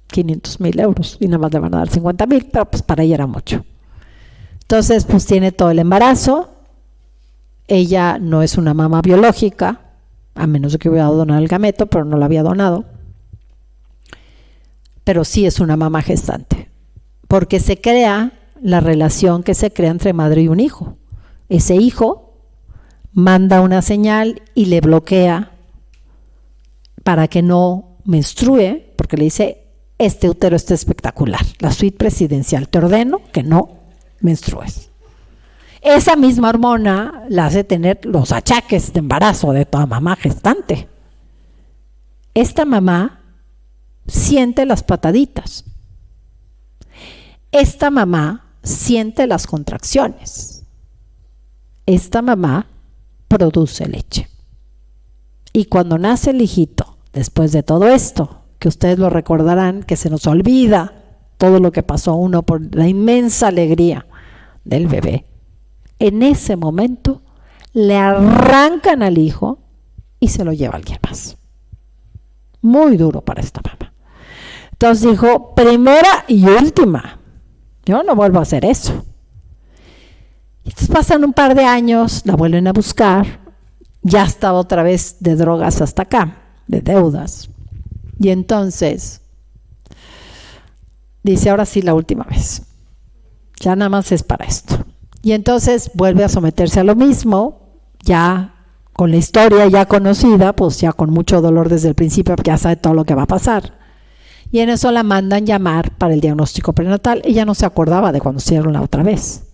500,000 euros y nada más le van a dar 50,000, pero pues para ella era mucho. Entonces, pues tiene todo el embarazo. Ella no es una mamá biológica, a menos de que hubiera donado el gameto, pero no lo había donado. Pero sí es una mamá gestante, porque se crea la relación que se crea entre madre y un hijo. Ese hijo manda una señal y le bloquea para que no menstrue, porque le dice, este útero está espectacular, la suite presidencial, te ordeno que no menstrues. Esa misma hormona la hace tener los achaques de embarazo de toda mamá gestante. Esta mamá siente las pataditas. Esta mamá siente las contracciones. Esta mamá produce leche. Y cuando nace el hijito, después de todo esto, que ustedes lo recordarán, que se nos olvida todo lo que pasó uno por la inmensa alegría del bebé, en ese momento le arrancan al hijo y se lo lleva alguien más. Muy duro para esta mamá. Entonces dijo, primera y última, yo no vuelvo a hacer eso. Entonces pasan un par de años, la vuelven a buscar, ya está otra vez de drogas hasta acá, de deudas. Y entonces dice, ahora sí la última vez, ya nada más es para esto. Y entonces vuelve a someterse a lo mismo, ya con la historia ya conocida, pues ya con mucho dolor desde el principio, porque ya sabe todo lo que va a pasar. Y en eso la mandan llamar para el diagnóstico prenatal. Ella no se acordaba de cuando hicieron la otra vez.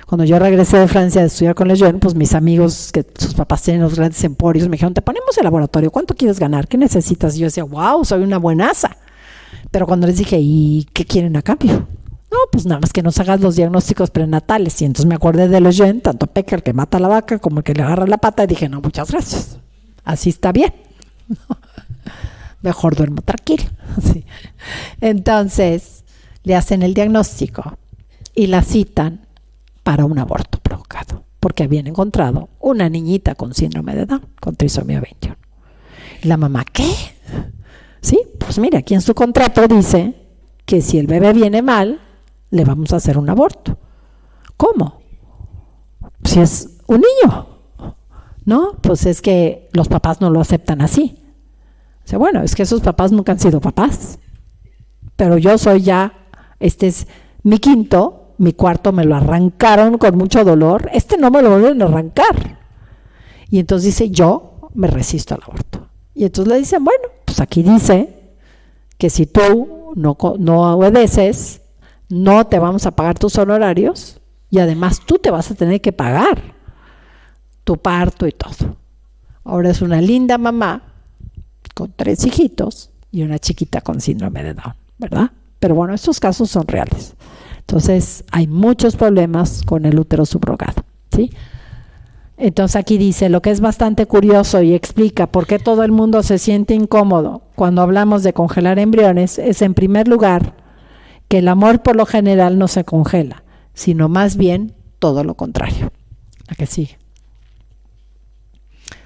Cuando yo regresé de Francia a estudiar con Lejeune, pues mis amigos, que sus papás tienen los grandes emporios, me dijeron, te ponemos el laboratorio, ¿cuánto quieres ganar? ¿Qué necesitas? Y yo decía, wow, soy una buenaza. Pero cuando les dije, ¿y qué quieren a cambio? No, pues nada más que nos hagas los diagnósticos prenatales. Y entonces me acordé de Lejeune, tanto Peca, el que mata a la vaca, como el que le agarra la pata, y dije, no, muchas gracias. Así está bien. Mejor duermo tranquilo. Sí. Entonces, le hacen el diagnóstico y la citan para un aborto provocado, porque habían encontrado una niñita con síndrome de Down, con trisomía 21. Y la mamá, ¿qué? Sí, pues mira, aquí en su contrato dice que si el bebé viene mal, le vamos a hacer un aborto. ¿Cómo? Si es un niño. No, pues es que los papás no lo aceptan así. Dice, bueno, es que esos papás nunca han sido papás, pero yo soy ya, este es mi quinto, mi cuarto me lo arrancaron con mucho dolor, este no me lo vuelven a arrancar. Y entonces dice, yo me resisto al aborto. Y entonces le dicen, bueno, pues aquí dice que si tú no obedeces, no te vamos a pagar tus honorarios y además tú te vas a tener que pagar tu parto y todo. Ahora es una linda mamá con 3 hijitos y una chiquita con síndrome de Down, ¿verdad? Pero bueno, estos casos son reales. Entonces, hay muchos problemas con el útero subrogado, ¿sí? Entonces aquí dice, lo que es bastante curioso y explica por qué todo el mundo se siente incómodo cuando hablamos de congelar embriones, es en primer lugar que el amor por lo general no se congela, sino más bien todo lo contrario. La que sigue.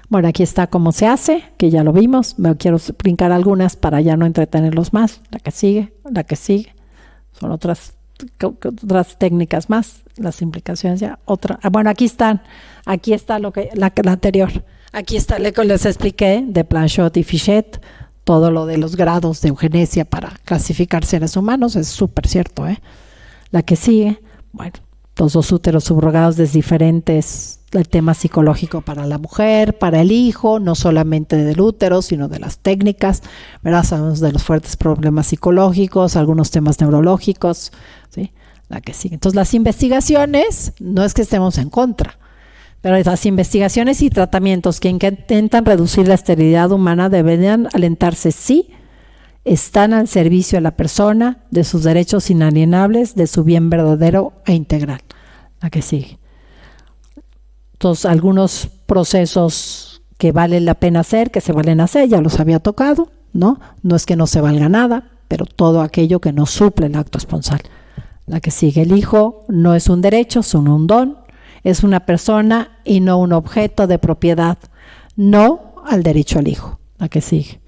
Bueno, aquí está cómo se hace, que ya lo vimos. Me quiero brincar algunas para ya no entretenerlos más. La que sigue. Son otras técnicas más. Las implicaciones ya. Bueno, aquí están. Aquí está la anterior. Aquí está lo que les expliqué de Planchot y Fichet. Todo lo de los grados de eugenesia para clasificar seres humanos. Es súper cierto, ¿eh? La que sigue. Bueno, los 2 úteros subrogados de diferentes, el tema psicológico para la mujer, para el hijo, no solamente del útero, sino de las técnicas, ¿verdad? Sabemos de los fuertes problemas psicológicos, algunos temas neurológicos, ¿sí? La que sigue. Entonces, las investigaciones, no es que estemos en contra, pero las investigaciones y tratamientos que intentan reducir la esterilidad humana deberían alentarse, sí, están al servicio de la persona, de sus derechos inalienables, de su bien verdadero e integral. La que sigue. Entonces, algunos procesos que vale la pena hacer, que se valen hacer, ya los había tocado, ¿no? No es que no se valga nada, pero todo aquello que no suple el acto esponsal. La que sigue, el hijo no es un derecho, sino un don, es una persona y no un objeto de propiedad, no al derecho al hijo. La que sigue.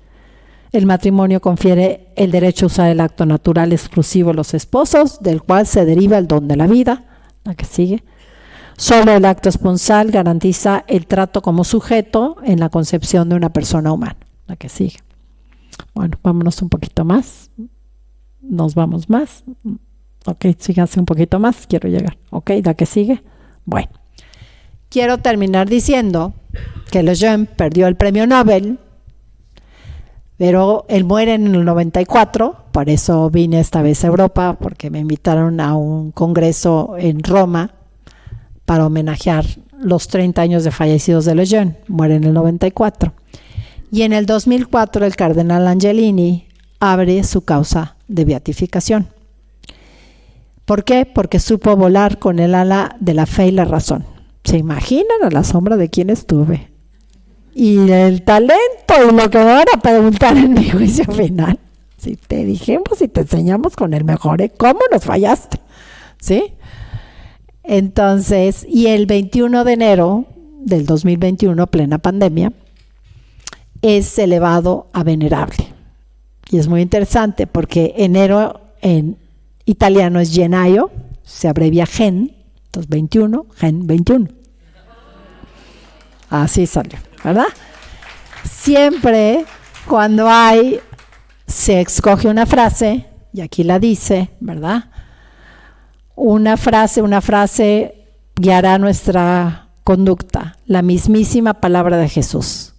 El matrimonio confiere el derecho a usar el acto natural exclusivo a los esposos, del cual se deriva el don de la vida. La que sigue. Solo el acto esponsal garantiza el trato como sujeto en la concepción de una persona humana. La que sigue. Bueno, vámonos un poquito más. Nos vamos más. Ok, síganse un poquito más. Quiero llegar. Ok, la que sigue. Bueno, quiero terminar diciendo que Lejeune perdió el premio Nobel, pero él muere en el 94, por eso vine esta vez a Europa, porque me invitaron a un congreso en Roma para homenajear los 30 años de fallecidos de Lejeune. Muere en el 94. Y en el 2004 el cardenal Angelini abre su causa de beatificación. ¿Por qué? Porque supo volar con el ala de la fe y la razón. ¿Se imaginan a la sombra de quién estuve? Y el talento y lo que me van a preguntar en mi juicio final. Si te dijimos y te enseñamos con el mejor, ¿cómo nos fallaste? ¿Sí? Entonces, y el 21 de enero del 2021, plena pandemia, es elevado a venerable. Y es muy interesante porque enero en italiano es gennaio, se abrevia gen, entonces 21, gen 21. Así salió, ¿verdad? Siempre cuando se escoge una frase, y aquí la dice, ¿verdad? Una frase guiará nuestra conducta, la mismísima palabra de Jesús.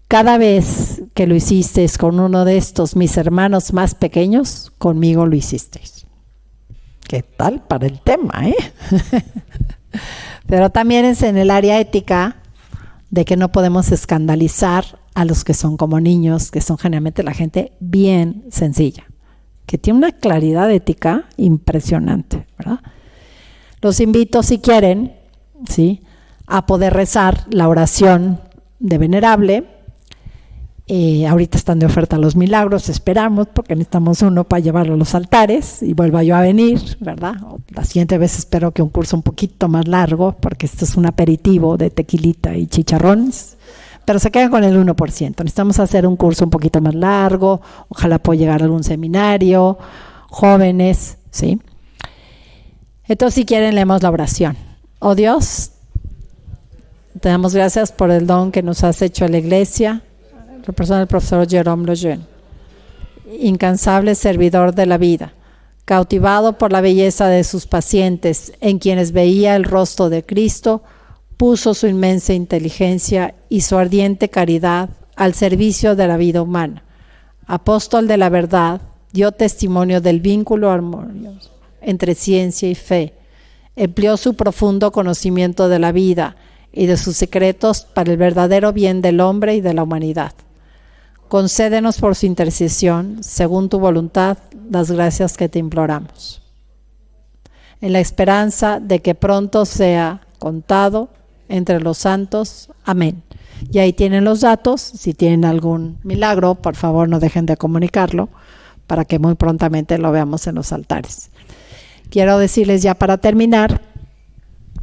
Cada vez que lo hicisteis con uno de estos mis hermanos más pequeños, conmigo lo hicisteis. ¿Qué tal para el tema, Pero también es en el área ética de que no podemos escandalizar a los que son como niños, que son generalmente la gente bien sencilla, que tiene una claridad ética impresionante, ¿verdad? Los invito, si quieren, ¿sí?, a poder rezar la oración de venerable. Ahorita están de oferta los milagros, esperamos, porque necesitamos uno para llevarlo a los altares y vuelva yo a venir, ¿verdad? La siguiente vez espero que un curso un poquito más largo, porque esto es un aperitivo de tequilita y chicharrones, pero se quedan con el 1%. Necesitamos hacer un curso un poquito más largo, ojalá pueda llegar a algún seminario, jóvenes, ¿sí? Entonces, si quieren, leemos la oración. Oh Dios, te damos gracias por el don que nos has hecho a la Iglesia, la persona del profesor Jérôme Lejeune, incansable servidor de la vida, cautivado por la belleza de sus pacientes, en quienes veía el rostro de Cristo, puso su inmensa inteligencia y su ardiente caridad al servicio de la vida humana. Apóstol de la verdad, dio testimonio del vínculo armonioso entre ciencia y fe, empleó su profundo conocimiento de la vida y de sus secretos para el verdadero bien del hombre y de la humanidad. Concédenos por su intercesión, según tu voluntad, las gracias que te imploramos. En la esperanza de que pronto sea contado entre los santos. Amén. Y ahí tienen los datos. Si tienen algún milagro, por favor no dejen de comunicarlo para que muy prontamente lo veamos en los altares. Quiero decirles ya para terminar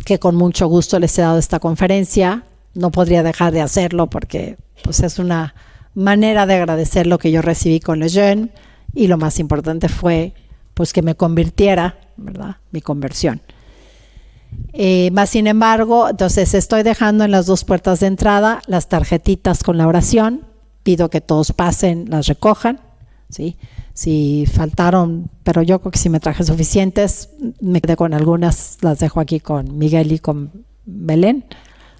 que con mucho gusto les he dado esta conferencia. No podría dejar de hacerlo porque pues, es una manera de agradecer lo que yo recibí con Lejeune, y lo más importante fue pues que me convirtiera, ¿verdad? Mi conversión. Más sin embargo, entonces estoy dejando en las dos puertas de entrada las tarjetitas con la oración. Pido que todos pasen, las recojan, ¿sí? Si faltaron, pero yo creo que si me traje suficientes, me quedé con algunas, las dejo aquí con Miguel y con Belén,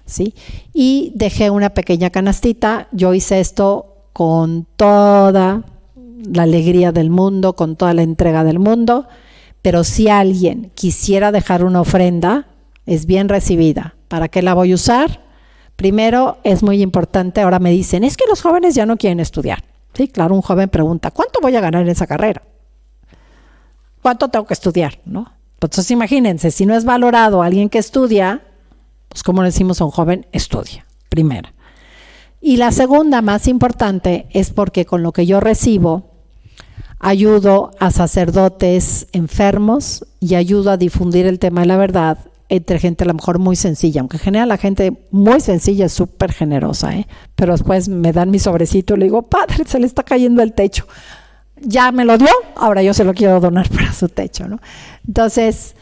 ¿sí? Y dejé una pequeña canastita. Yo hice esto con toda la alegría del mundo, con toda la entrega del mundo, pero si alguien quisiera dejar una ofrenda, es bien recibida. ¿Para qué la voy a usar? Primero, es muy importante, ahora me dicen, es que los jóvenes ya no quieren estudiar. Sí, claro, un joven pregunta, ¿cuánto voy a ganar en esa carrera? ¿Cuánto tengo que estudiar? ¿No? Entonces imagínense, si no es valorado alguien que estudia, pues como le decimos a un joven, estudia, primera. Y la segunda, más importante, es porque con lo que yo recibo, ayudo a sacerdotes enfermos y ayudo a difundir el tema de la verdad entre gente a lo mejor muy sencilla, aunque en general la gente muy sencilla es súper generosa, pero después me dan mi sobrecito y le digo, padre, se le está cayendo el techo. Ya me lo dio, ahora yo se lo quiero donar para su techo, ¿no? Entonces,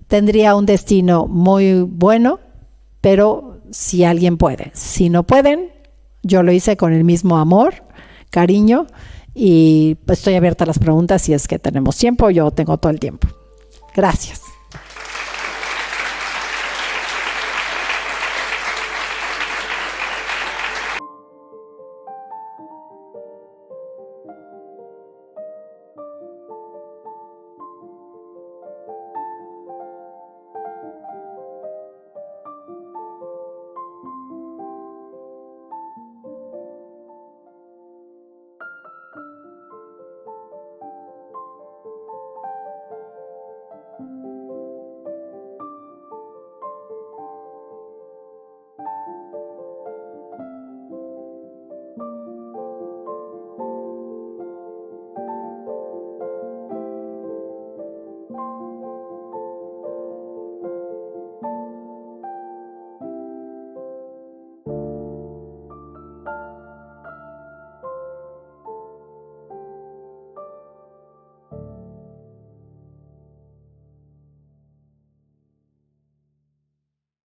tendría un destino muy bueno, pero si alguien puede. Si no pueden, yo lo hice con el mismo amor, cariño, y pues estoy abierta a las preguntas si es que tenemos tiempo. Yo tengo todo el tiempo. Gracias.